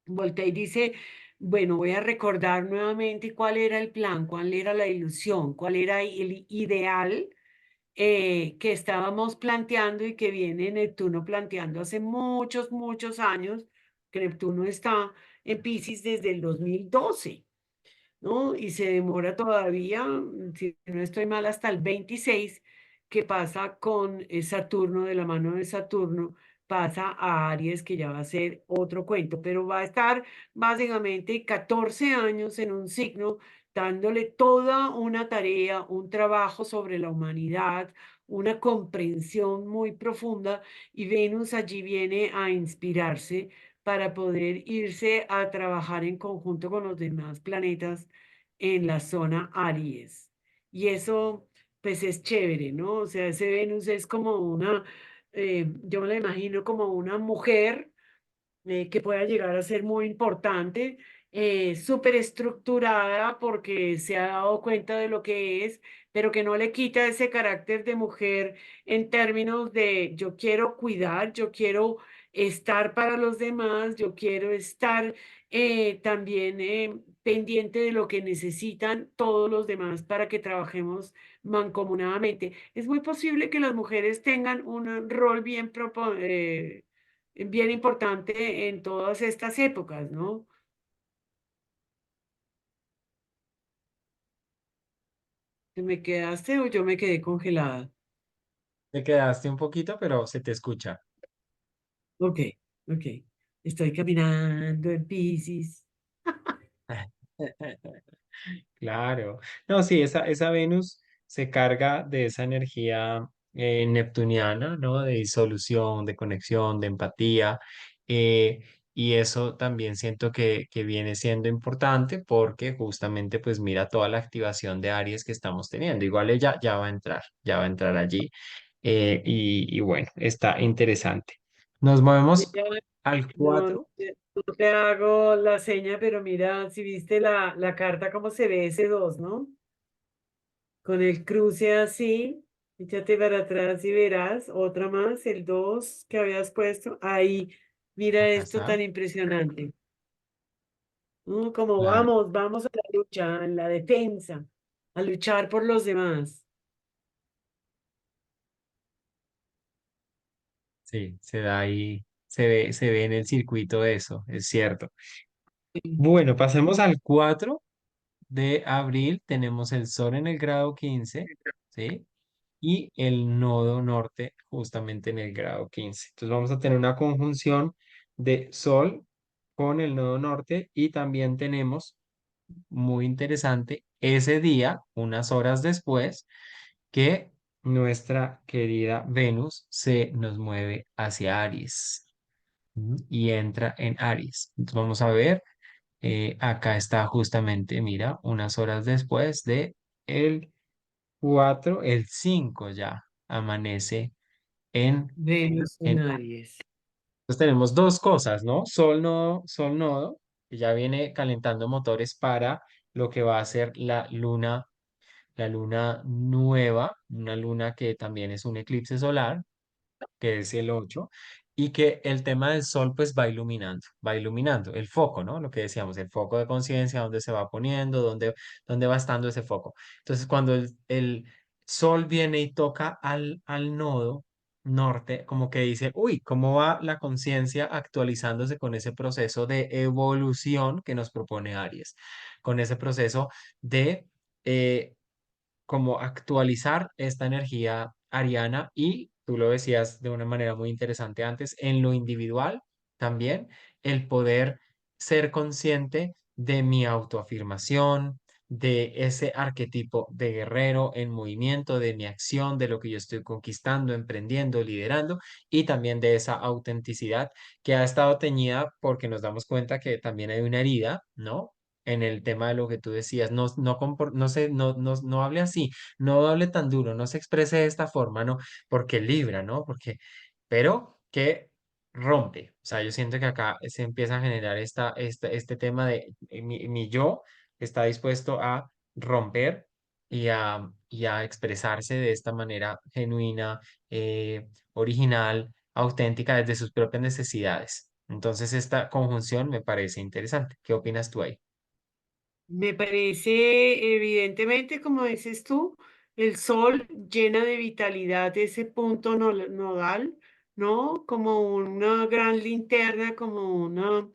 S2: Voltea y dice, bueno, voy a recordar nuevamente cuál era el plan, cuál era la ilusión, cuál era el ideal que estábamos planteando y que viene Neptuno planteando hace muchos, muchos años, que Neptuno está en Piscis desde el 2012, ¿no? Y se demora todavía, si no estoy mal, hasta el 26, que pasa con Saturno, de la mano de Saturno, pasa a Aries, que ya va a ser otro cuento, pero va a estar básicamente 14 años en un signo, dándole toda una tarea, un trabajo sobre la humanidad, una comprensión muy profunda, y Venus allí viene a inspirarse para poder irse a trabajar en conjunto con los demás planetas en la zona Aries. Y eso, pues es chévere, ¿no? O sea, ese Venus es como yo me la imagino como una mujer que pueda llegar a ser muy importante, súper estructurada porque se ha dado cuenta de lo que es, pero que no le quita ese carácter de mujer en términos de yo quiero cuidar, yo quiero estar para los demás, yo quiero estar también pendiente de lo que necesitan todos los demás para que trabajemos mancomunadamente. Es muy posible que las mujeres tengan un rol bien importante en todas estas épocas, ¿no? ¿Te me quedaste o yo me quedé congelada?
S1: Te quedaste un poquito, pero se te escucha.
S2: Ok, ok. Estoy caminando en Piscis.
S1: Claro. No, sí, esa Venus se carga de esa energía neptuniana, ¿no? De disolución, de conexión, de empatía. eh, y eso también siento que viene siendo importante porque justamente pues mira toda la activación de Aries que estamos teniendo. Igual ella ya va a entrar allí. Y bueno, está interesante. Nos movemos
S2: Mira,
S1: al
S2: no,
S1: 4.
S2: no te hago la seña, pero mira, si viste la carta, cómo se ve ese 2, ¿no? Con el cruce así, échate para atrás y verás otra más, el 2 que habías puesto. Ahí, mira
S1: Acá
S2: esto
S1: está.
S2: tan impresionante. Como
S1: Claro.
S2: vamos a la lucha, en la defensa, a luchar por los demás.
S1: Sí, se da ahí, se ve en el circuito eso, es cierto.
S2: Sí.
S1: Bueno, pasemos al 4 de abril. Tenemos el Sol en el grado 15, ¿sí? Y el nodo norte justamente en el grado 15. Entonces vamos a tener una conjunción de Sol con el nodo norte y también tenemos, muy interesante, ese día, unas horas después, que nuestra querida Venus se nos mueve hacia Aries. Y entra en Aries. Entonces vamos a ver, acá está justamente, mira, unas horas después de el 4 el 5 ya amanece en,
S2: Venus en
S1: en Aries.
S2: Aries.
S1: Entonces tenemos dos cosas, ¿no? Sol nodo, que ya viene calentando motores para lo que va a ser la luna nueva, una luna que también es un eclipse solar, que es el 8 y que el tema del sol pues va iluminando el foco, ¿no? Lo que decíamos, el foco de conciencia, dónde se va poniendo, dónde va estando ese foco. Entonces, cuando el sol viene y toca al nodo norte, como que dice, uy, ¿cómo va la conciencia actualizándose con ese proceso de evolución que nos propone Aries? Con ese proceso de... como actualizar esta energía ariana y tú lo decías de una manera muy interesante antes, en lo individual también, el poder ser consciente de mi autoafirmación, de ese arquetipo de guerrero en movimiento, de mi acción, de lo que yo estoy conquistando, emprendiendo, liderando y también de esa autenticidad que ha estado teñida porque nos damos cuenta que también hay una herida, ¿no? En el tema de lo que tú decías, no sé, no hable así, no hable tan duro, no se exprese de esta forma, ¿no? Porque libra, ¿no? Pero que rompe. O sea, yo siento que acá se empieza a generar este tema de mi yo está dispuesto a romper y a expresarse de esta manera genuina, original, auténtica, desde sus propias necesidades. Entonces, esta conjunción me parece interesante. ¿Qué opinas tú ahí?
S2: Me parece, evidentemente, como dices tú, el sol llena de vitalidad ese punto nodal, ¿no? Como una gran linterna, como una,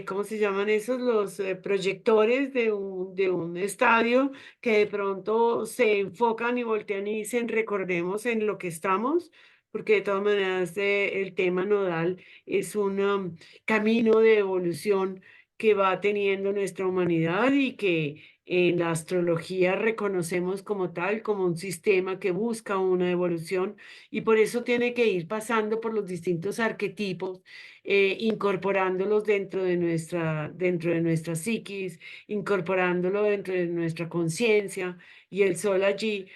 S2: ¿cómo se llaman esos? Los proyectores de un estadio que de pronto se enfocan y voltean y dicen, recordemos en lo que estamos, porque de todas maneras el tema nodal es un camino de evolución que va teniendo nuestra humanidad y que en la astrología reconocemos como tal, como un sistema que busca una evolución y por eso tiene que ir pasando por los distintos arquetipos, incorporándolos dentro de nuestra psiquis, incorporándolo dentro de nuestra conciencia y el sol allí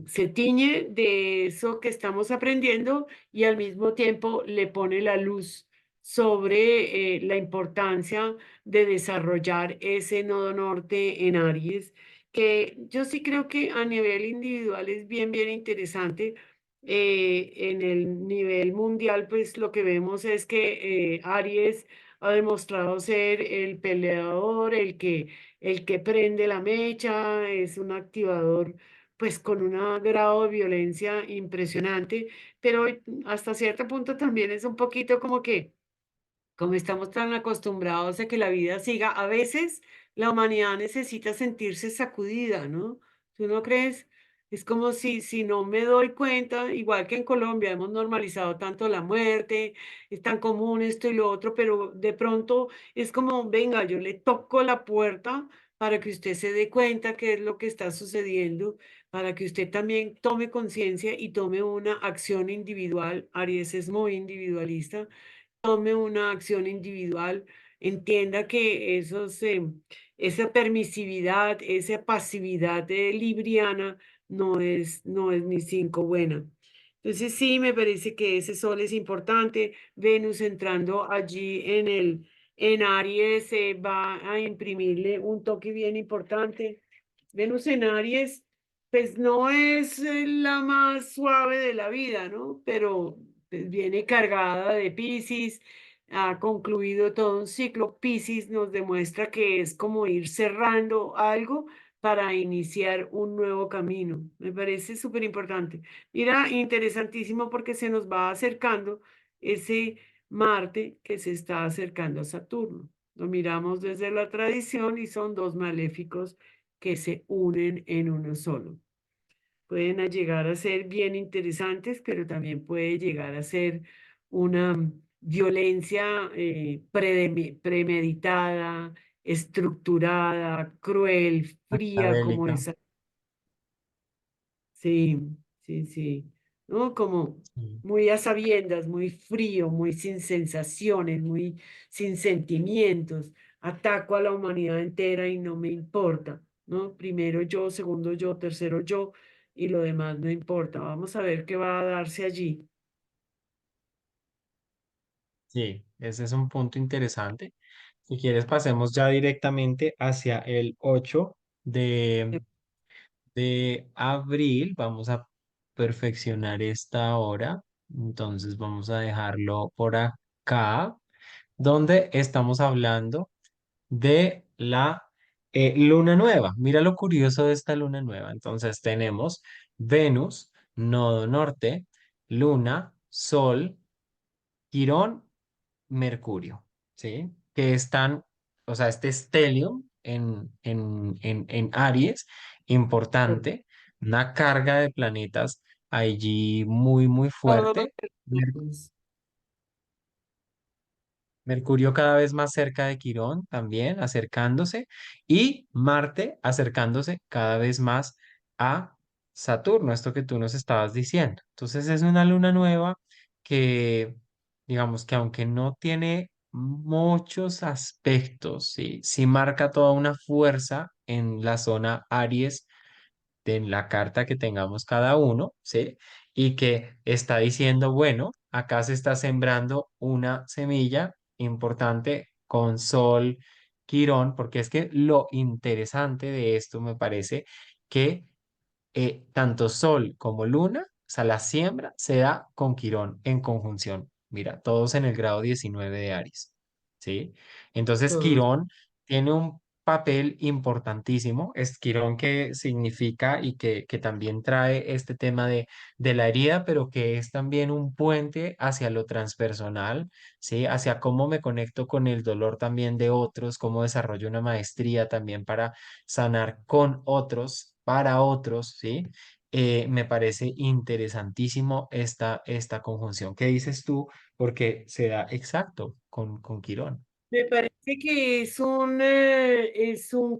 S2: se tiñe de eso que estamos aprendiendo y al mismo tiempo le pone la luz sobre la importancia de desarrollar ese nodo norte en Aries, que yo sí creo que a nivel individual es bien interesante. En el nivel mundial, pues lo que vemos es que Aries ha demostrado ser el peleador, el que prende la mecha, es un activador pues con un grado de violencia impresionante, pero hasta cierto punto también es un poquito como que como estamos tan acostumbrados a que la vida siga, a veces la humanidad necesita sentirse sacudida, ¿no? ¿Tú no crees? Es como si no me doy cuenta, igual que en Colombia hemos normalizado tanto la muerte, es tan común esto y lo otro, pero de pronto es como, venga, yo le toco la puerta para que usted se dé cuenta qué es lo que está sucediendo, para que usted también tome conciencia y tome una acción individual. Aries es muy individualista, tome una acción individual, entienda que esa permisividad, esa pasividad libriana no es ni cinco buena. Entonces sí, me parece que ese sol es importante. Venus entrando allí en Aries va a imprimirle un toque bien importante. Venus en Aries, pues no es la más suave de la vida, ¿no? Pero pues, viene cargada de Piscis, ha concluido todo un ciclo. Piscis nos demuestra que es como ir cerrando algo para iniciar un nuevo camino. Me parece súper importante. Mira, interesantísimo porque se nos va acercando ese Marte que se está acercando a Saturno. Lo miramos desde la tradición y son dos maléficos que se unen en uno solo. Pueden llegar a ser bien interesantes, pero también puede llegar a ser una violencia premeditada, estructurada, cruel, fría, como
S1: Adélica.
S2: esa. Sí, sí. ¿No? Como
S1: Sí.
S2: muy a sabiendas, muy frío, muy sin sensaciones, muy sin sentimientos. Ataco a la humanidad entera y no me importa, ¿no? Primero yo, segundo yo, tercero yo y lo demás no importa. Vamos a ver qué va a darse allí.
S1: Sí, ese es un punto interesante. Si quieres, pasemos ya directamente hacia el 8 de abril. Vamos a perfeccionar esta hora. Entonces vamos a dejarlo por acá, donde estamos hablando de la luna nueva. Mira lo curioso de esta luna nueva. Entonces tenemos Venus, nodo norte, luna, sol, Quirón, Mercurio, ¿sí? Que están, o sea, este stellium en Aries, importante. una carga de planetas allí muy, muy
S2: Todos
S1: fuerte.
S2: cercanos.
S1: Mercurio cada vez más cerca de Quirón también, acercándose, y Marte acercándose cada vez más a Saturno, esto que tú nos estabas diciendo. Entonces es una luna nueva que, digamos que aunque no tiene muchos aspectos, sí, sí marca toda una fuerza en la zona Aries de la carta que tengamos cada uno, ¿sí? Y que está diciendo, bueno, acá se está sembrando una semilla importante con Sol, Quirón, porque es que lo interesante de esto me parece que tanto Sol como Luna, o sea, la siembra se da con Quirón en conjunción. Mira, todos en el grado 19 de Aries, ¿sí? Entonces,
S2: Todos.
S1: Quirón tiene un papel importantísimo. Es Quirón que significa y que también trae este tema de la herida, pero que es también un puente hacia lo transpersonal, ¿sí? Hacia cómo me conecto con el dolor también de otros, cómo desarrollo una maestría también para sanar con otros, para otros, ¿sí? Me parece interesantísimo esta conjunción. ¿Qué dices tú? Porque se da exacto con Quirón.
S2: Me parece que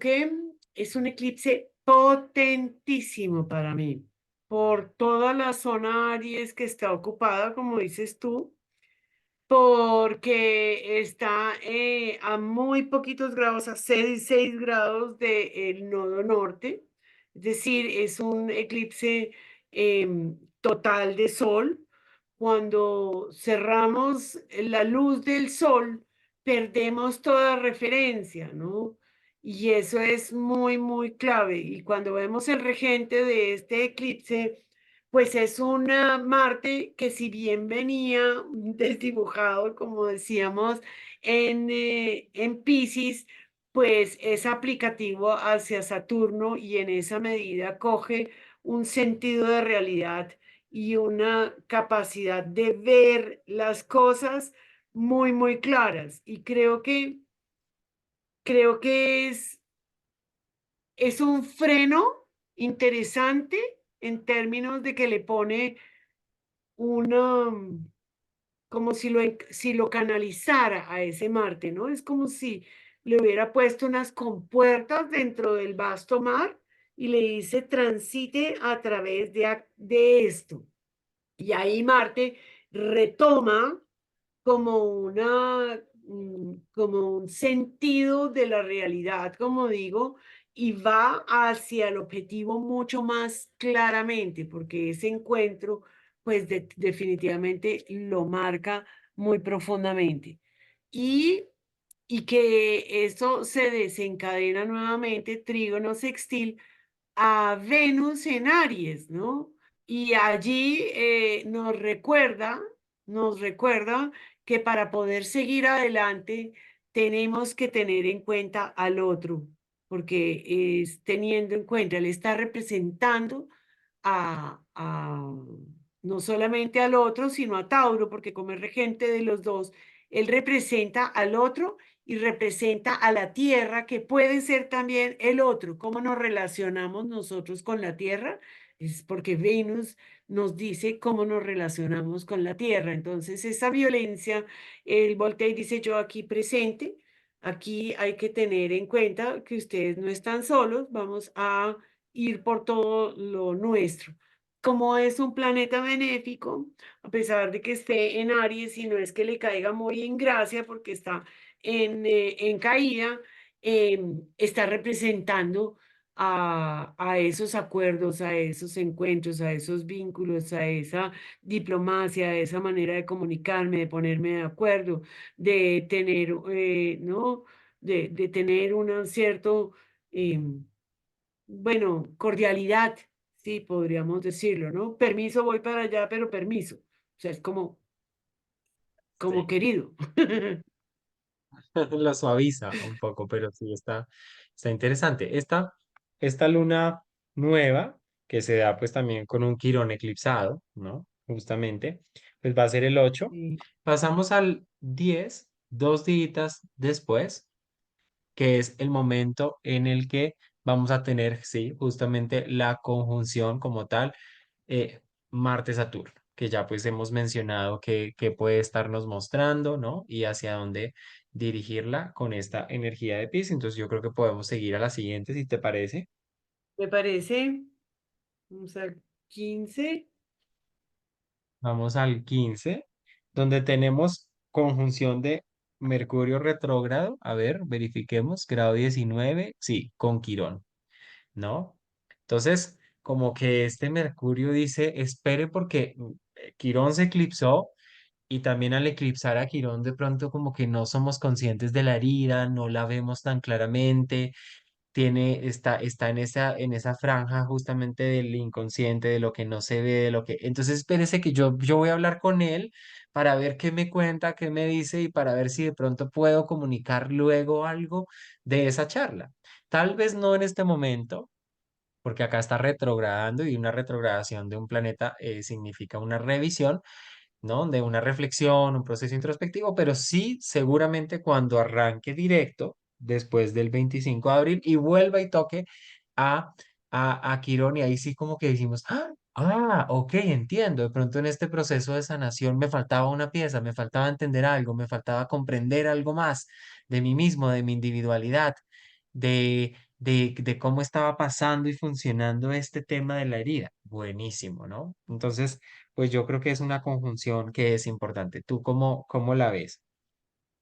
S2: ¿qué? Es un eclipse potentísimo para mí, por toda la zona Aries que está ocupada, como dices tú, porque está a muy poquitos grados, a 6 grados del nodo norte, es decir, es un eclipse total de sol. Cuando cerramos la luz del sol, perdemos toda referencia, ¿no? Y eso es muy, muy clave. Y cuando vemos el regente de este eclipse, pues es una Marte que si bien venía desdibujado, como decíamos, en Piscis, pues es aplicativo hacia Saturno y en esa medida coge un sentido de realidad y una capacidad de ver las cosas muy, muy claras. Y creo que es un freno interesante en términos de que le pone una, como si lo canalizara a ese Marte, ¿no? Es como si le hubiera puesto unas compuertas dentro del vasto mar y le dice transite a través de esto. Y ahí Marte retoma como un sentido de la realidad, como digo, y va hacia el objetivo mucho más claramente, porque ese encuentro, pues definitivamente lo marca muy profundamente. Y, y que eso se desencadena nuevamente, trígono sextil, a Venus en Aries, ¿no? Y allí nos recuerda que para poder seguir adelante tenemos que tener en cuenta al otro, porque es teniendo en cuenta, él está representando no solamente al otro, sino a Tauro, porque como es regente de los dos, él representa al otro y representa a la tierra, que puede ser también el otro. ¿Cómo nos relacionamos nosotros con la tierra? Es porque Venus nos dice cómo nos relacionamos con la tierra. Entonces, esa violencia, el voltea y dice yo aquí presente, aquí hay que tener en cuenta que ustedes no están solos, vamos a ir por todo lo nuestro. Como es un planeta benéfico, a pesar de que esté en Aries y no es que le caiga muy en gracia porque está en caída, está representando a esos acuerdos, a esos encuentros, a esos vínculos, a esa diplomacia, a esa manera de comunicarme, de ponerme de acuerdo, de tener, ¿no? De tener un cierto, bueno, cordialidad, sí, podríamos decirlo, ¿no? Permiso, voy para allá, pero permiso. O sea, es como
S1: Sí.
S2: querido.
S1: Lo suaviza un poco, pero sí está interesante. Esta luna nueva, que se da pues también con un Quirón eclipsado, ¿no? Justamente, pues va a ser el 8.
S2: Sí.
S1: Pasamos al 10, 2 días después, que es el momento en el que vamos a tener, sí, justamente la conjunción como tal, eh, Marte-Saturno, que ya pues hemos mencionado que puede estarnos mostrando, ¿no? Y hacia dónde dirigirla con esta energía de Piscis. Entonces yo creo que podemos seguir a la siguiente, si te parece.
S2: ¿Me parece? Vamos al 15.
S1: Vamos al 15 donde tenemos conjunción de Mercurio retrógrado. A ver, verifiquemos, grado 19 sí, con Quirón, ¿no? Entonces, como que este Mercurio dice, espere porque Quirón se eclipsó y también al eclipsar a Quirón de pronto como que no somos conscientes de la herida, no la vemos tan claramente, está en esa franja justamente del inconsciente, de lo que no se ve, de lo que... Entonces espérese que yo voy a hablar con él para ver qué me cuenta, qué me dice y para ver si de pronto puedo comunicar luego algo de esa charla. Tal vez no en este momento, porque acá está retrogradando y una retrogradación de un planeta significa una revisión, ¿no? De una reflexión, un proceso introspectivo, pero sí seguramente cuando arranque directo después del 25 de abril y vuelva y toque a, a Quirón y ahí sí como que decimos, ok, entiendo, de pronto en este proceso de sanación me faltaba una pieza, me faltaba entender algo, me faltaba comprender algo más de mí mismo, de mi individualidad, de cómo estaba pasando y funcionando este tema de la herida. Buenísimo, ¿no? Entonces, pues yo creo que es una conjunción que es importante. ¿Tú cómo la ves?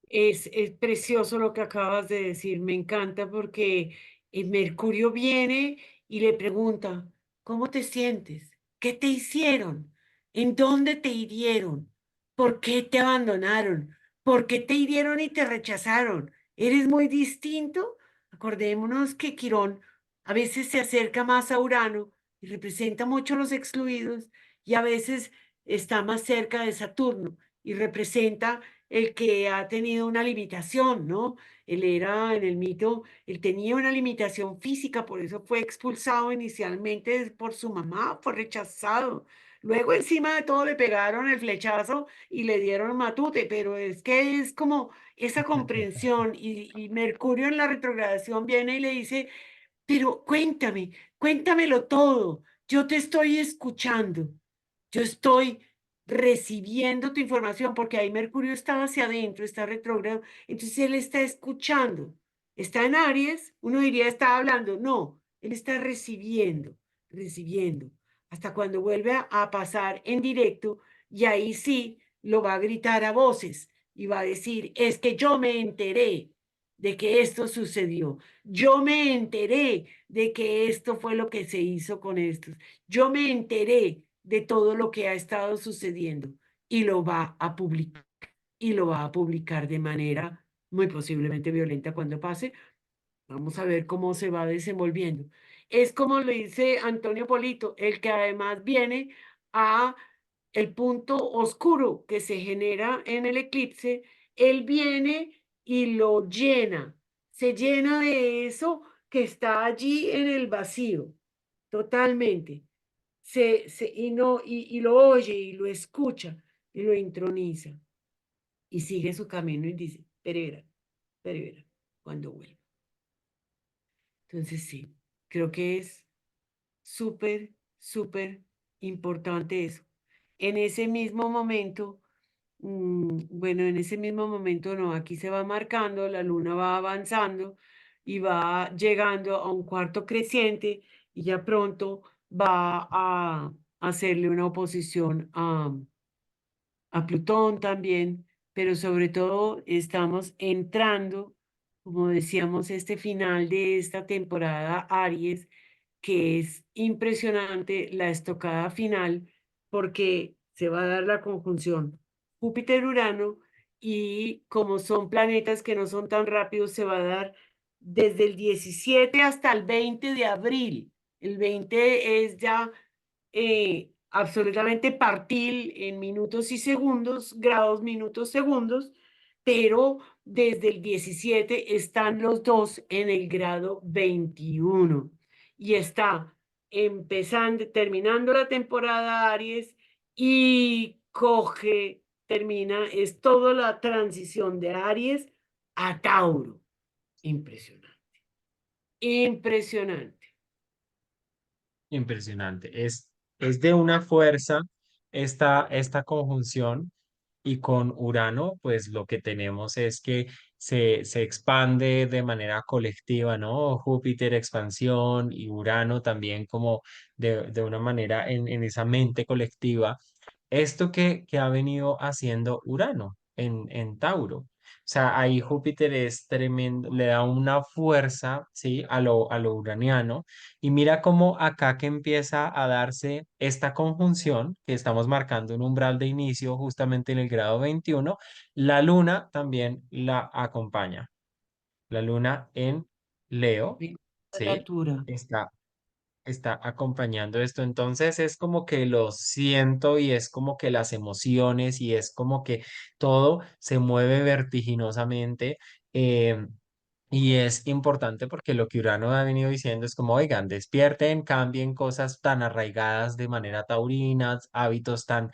S2: Es precioso lo que acabas de decir, me encanta porque Mercurio viene y le pregunta, ¿cómo te sientes? ¿Qué te hicieron? ¿En dónde te hirieron? ¿Por qué te abandonaron? ¿Por qué te hirieron y te rechazaron? ¿Eres muy distinto? Acordémonos que Quirón a veces se acerca más a Urano y representa mucho a los excluidos y a veces está más cerca de Saturno y representa el que ha tenido una limitación, ¿no? Él era en el mito, él tenía una limitación física, por eso fue expulsado inicialmente por su mamá, fue rechazado. Luego encima de todo le pegaron el flechazo y le dieron matute, pero es que es como esa comprensión y Mercurio en la retrogradación viene y le dice, pero cuéntame, cuéntamelo todo. Yo te estoy escuchando. Yo estoy recibiendo tu información porque ahí Mercurio está hacia adentro, está retrógrado. Entonces él está escuchando. Está en Aries, uno diría está hablando. No, él está recibiendo, recibiendo. Hasta cuando vuelve a pasar en directo y ahí sí lo va a gritar a voces y va a decir, es que yo me enteré de que esto sucedió. Yo me enteré de que esto fue lo que se hizo con estos. Yo me enteré de todo lo que ha estado sucediendo y lo va a publicar y lo va a publicar de manera muy posiblemente violenta cuando pase. Vamos a ver cómo se va desenvolviendo. Es como lo dice Antonio Polito, el que además viene a el punto oscuro que se genera en el eclipse, él viene y lo llena, se llena de eso que está allí en el vacío, totalmente. Y, no, y lo oye y lo escucha y lo introniza y sigue su camino y dice, perevera, cuando vuelva. Entonces sí, creo que es súper, súper importante eso. En ese mismo momento, bueno, en ese mismo momento no, aquí se va marcando, la luna va avanzando y va llegando a un cuarto creciente y ya pronto va a hacerle una oposición a Plutón también, pero sobre todo estamos entrando, como decíamos, este final de esta temporada Aries, que es impresionante la estocada final, porque se va a dar la conjunción Júpiter-Urano y como son planetas que no son tan rápidos, se va a dar desde el 17 hasta el 20 de abril. El 20 es ya absolutamente partil en minutos y segundos, grados, minutos, segundos, pero desde el 17 están los dos en el grado 21 y está empezando, terminando la temporada Aries y termina, es toda la transición de Aries a Tauro. Impresionante, impresionante.
S1: Impresionante. Es de una fuerza esta conjunción y con Urano, pues lo que tenemos es que se expande de manera colectiva, ¿no? Júpiter expansión y Urano también como de una manera en esa mente colectiva. Esto que ha venido haciendo Urano en Tauro. O sea, ahí Júpiter es tremendo, le da una fuerza, ¿sí? A lo uraniano y mira cómo acá que empieza a darse esta conjunción, que estamos marcando un umbral de inicio justamente en el grado 21, la luna también la acompaña. La luna en Leo,
S2: Mi
S1: ¿sí?
S2: cuadratura.
S1: Está, está acompañando esto. Entonces es como que lo siento y es como que las emociones y es como que todo se mueve vertiginosamente. em, y es importante porque lo que Urano ha venido diciendo es como, oigan, despierten, cambien cosas tan arraigadas de manera taurina, hábitos tan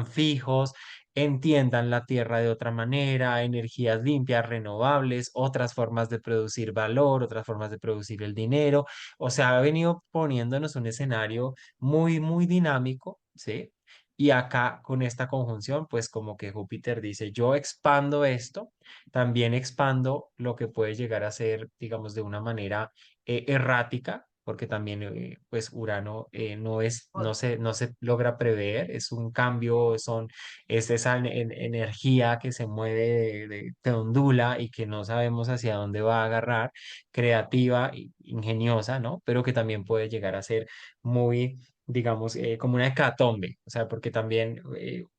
S1: fijos, entiendan la tierra de otra manera, energías limpias, renovables, otras formas de producir valor, otras formas de producir el dinero. O sea, ha venido poniéndonos un escenario muy dinámico, ¿sí? Y acá con esta conjunción, pues como que Júpiter dice, yo expando esto también expando lo que puede llegar a ser, digamos, de una manera errática, porque también, pues, Urano no se logra prever, es un cambio, es esa energía que se mueve, que ondula y que no sabemos hacia dónde va a agarrar, creativa, ingeniosa, ¿no? Pero que también puede llegar a ser muy digamos, como una hecatombe, o sea, porque también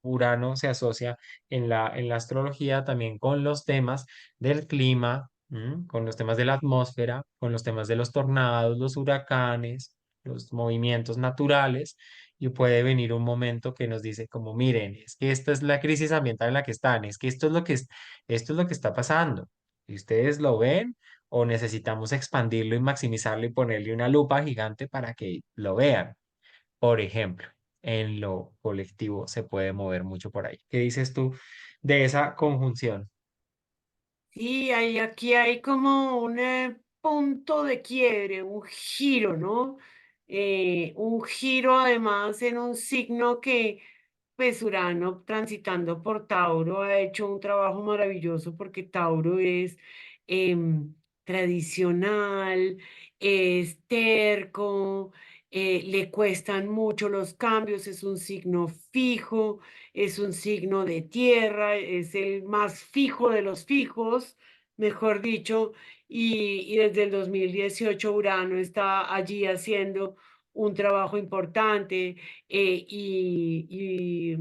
S1: Urano se asocia en la astrología también con los temas del clima, con los temas de la atmósfera, con los temas de los tornados, los huracanes, los movimientos naturales, y puede venir un momento que nos dice como, miren, es que esta es la crisis ambiental en la que están, es que esto es lo que está pasando. Y ustedes lo ven o necesitamos expandirlo y maximizarlo y ponerle una lupa gigante para que lo vean. Por ejemplo, en lo colectivo se puede mover mucho por ahí. ¿Qué dices tú de esa conjunción?
S2: Sí, aquí hay como un punto de quiebre, un giro, ¿no? Un giro además en un signo que, pues Urano transitando por Tauro ha hecho un trabajo maravilloso porque Tauro es em, tradicional, es terco, le cuestan mucho los cambios, es un signo fijo, es un signo de tierra, es el más fijo de los fijos, mejor dicho, y desde el 2018 Urano está allí haciendo un trabajo importante eh, y, y,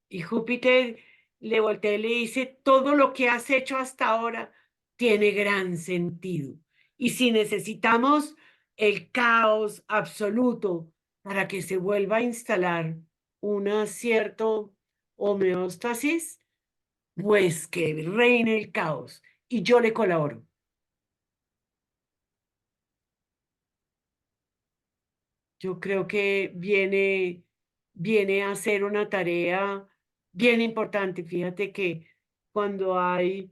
S2: y Júpiter le voltea y le dice, todo lo que has hecho hasta ahora tiene gran sentido. Y si necesitamos el caos absoluto para que se vuelva a instalar una cierta homeostasis, pues que reine el caos y yo le colaboro. Yo creo que viene a hacer una tarea bien importante. Fíjate que cuando hay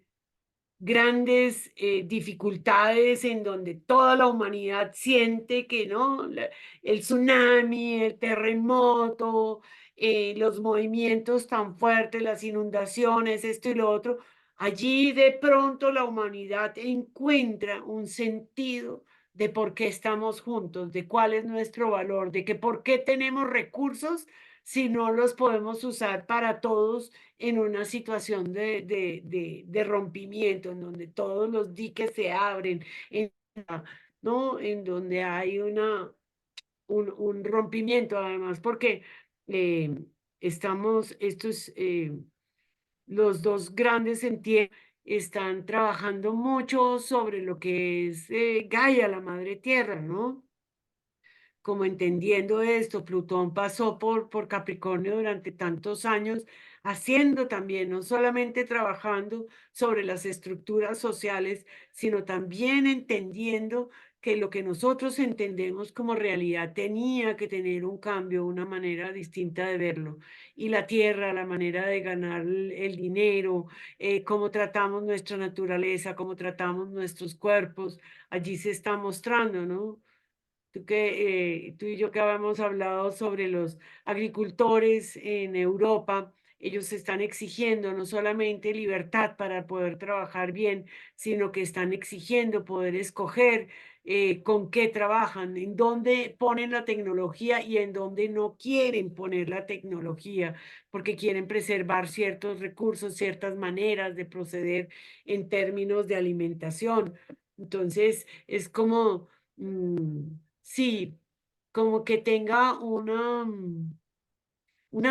S2: grandes dificultades en donde toda la humanidad siente que no, el tsunami, el terremoto, los movimientos tan fuertes, las inundaciones, esto y lo otro, allí de pronto la humanidad encuentra un sentido de por qué estamos juntos, de cuál es nuestro valor, de que por qué tenemos recursos si no los podemos usar para todos en una situación de rompimiento, en donde todos los diques se abren, ¿no? En donde hay un rompimiento, además, porque eh, los dos grandes entidades están trabajando mucho sobre lo que es Gaia, la madre tierra, ¿no? Como entendiendo esto, Plutón pasó por Capricornio durante tantos años, haciendo también, no solamente trabajando sobre las estructuras sociales, sino también entendiendo que lo que nosotros entendemos como realidad tenía que tener un cambio, una manera distinta de verlo. Y la tierra, la manera de ganar el dinero, cómo tratamos nuestra naturaleza, cómo tratamos nuestros cuerpos, allí se está mostrando, ¿no? Tú y yo que habíamos hablado sobre los agricultores en Europa, ellos están exigiendo no solamente libertad para poder trabajar bien, sino que están exigiendo poder escoger con qué trabajan, en dónde ponen la tecnología y en dónde no quieren poner la tecnología, porque quieren preservar ciertos recursos, ciertas maneras de proceder en términos de alimentación. Entonces, es como... sí, como que tenga una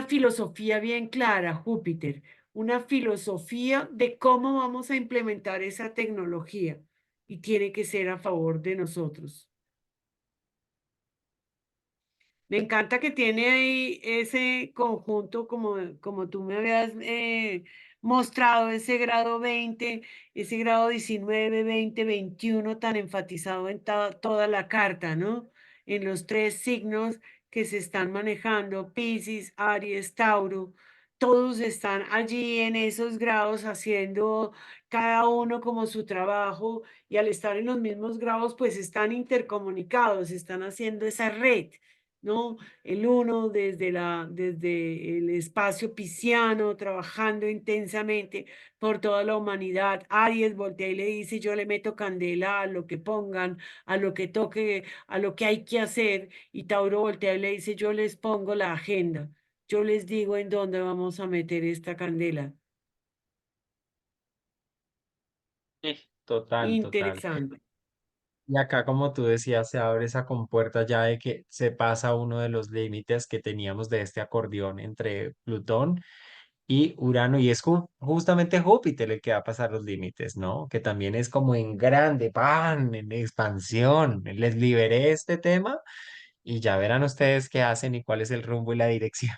S2: filosofía bien clara, Júpiter, una filosofía de cómo vamos a implementar esa tecnología y tiene que ser a favor de nosotros. Me encanta que tiene ahí ese conjunto, como tú me habías mostrado, ese grado 20, ese grado 19, 20, 21, tan enfatizado en toda la carta, ¿no? En los tres signos que se están manejando, Piscis, Aries, Tauro, todos están allí en esos grados haciendo cada uno como su trabajo y al estar en los mismos grados, pues están intercomunicados, están haciendo esa red. ¿No? El uno desde el espacio pisciano, trabajando intensamente por toda la humanidad. Aries voltea y le dice, yo le meto candela a lo que pongan, a lo que toque, a lo que hay que hacer. Y Tauro voltea y le dice, yo les pongo la agenda, yo les digo en dónde vamos a meter esta candela.
S1: Sí, total, total.
S2: Interesante.
S1: Y acá, como tú decías, se abre esa compuerta ya de que se pasa uno de los límites que teníamos de este acordeón entre Plutón y Urano, y es justamente Júpiter el que va a pasar los límites, ¿no? Que también es como en grande, ¡pan! En expansión. Les liberé este tema y ya verán ustedes qué hacen y cuál es el rumbo y la dirección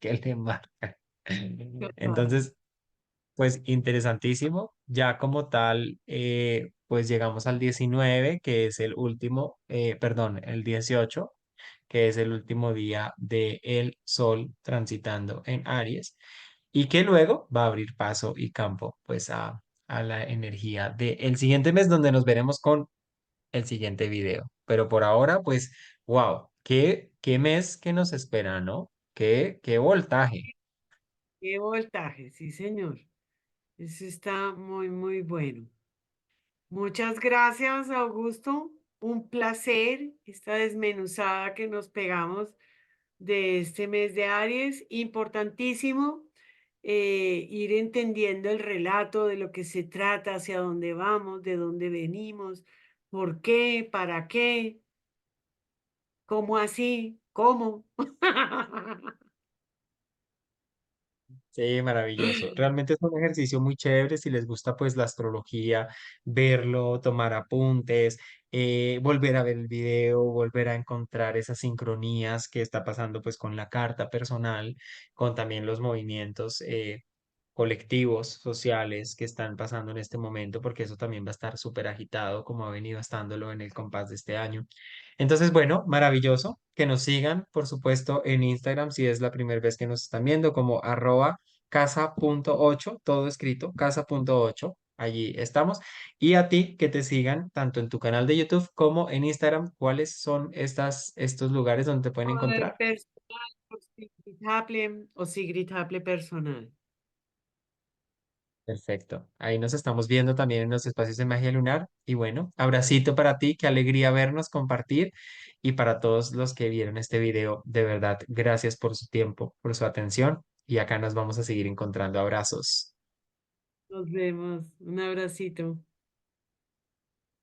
S1: que le marcan.
S2: Total.
S1: Entonces, pues interesantísimo. Ya como tal, pues llegamos al 19 que es el último, perdón, el 18 que es el último día de el Sol transitando en Aries, y que luego va a abrir paso y campo, pues a la energía del siguiente mes, donde nos veremos con el siguiente video. Pero por ahora, pues, wow, qué mes que nos espera, ¿no? Qué voltaje.
S2: Qué voltaje, sí, señor. Eso está muy, muy bueno. Muchas gracias, Augusto. Un placer esta desmenuzada que nos pegamos de este mes de Aries. Importantísimo ir entendiendo el relato de lo que se trata, hacia dónde vamos, de dónde venimos, por qué, para qué, cómo así, cómo.
S1: Sí, maravilloso. Realmente es un ejercicio muy chévere si les gusta pues la astrología, verlo, tomar apuntes, volver a ver el video, volver a encontrar esas sincronías que está pasando pues con la carta personal, con también los movimientos colectivos, sociales que están pasando en este momento, porque eso también va a estar súper agitado como ha venido estándolo en el compás de este año. Entonces, bueno, maravilloso que nos sigan, por supuesto, en Instagram si es la primera vez que nos están viendo, como @casa.8, todo escrito, casa.8. Allí estamos. Y a ti que te sigan tanto en tu canal de YouTube como en Instagram. ¿Cuáles son estos lugares donde te pueden
S2: Poder
S1: encontrar?
S2: personal, o Sigrid Haple o Sigrid Haple personal.
S1: Perfecto. Ahí nos estamos viendo también en los espacios de magia lunar. Y bueno, abracito para ti, qué alegría vernos, compartir. Y para todos los que vieron este video, de verdad, gracias por su tiempo, por su atención. Y acá nos vamos a seguir encontrando. Abrazos.
S2: Nos vemos. Un abracito.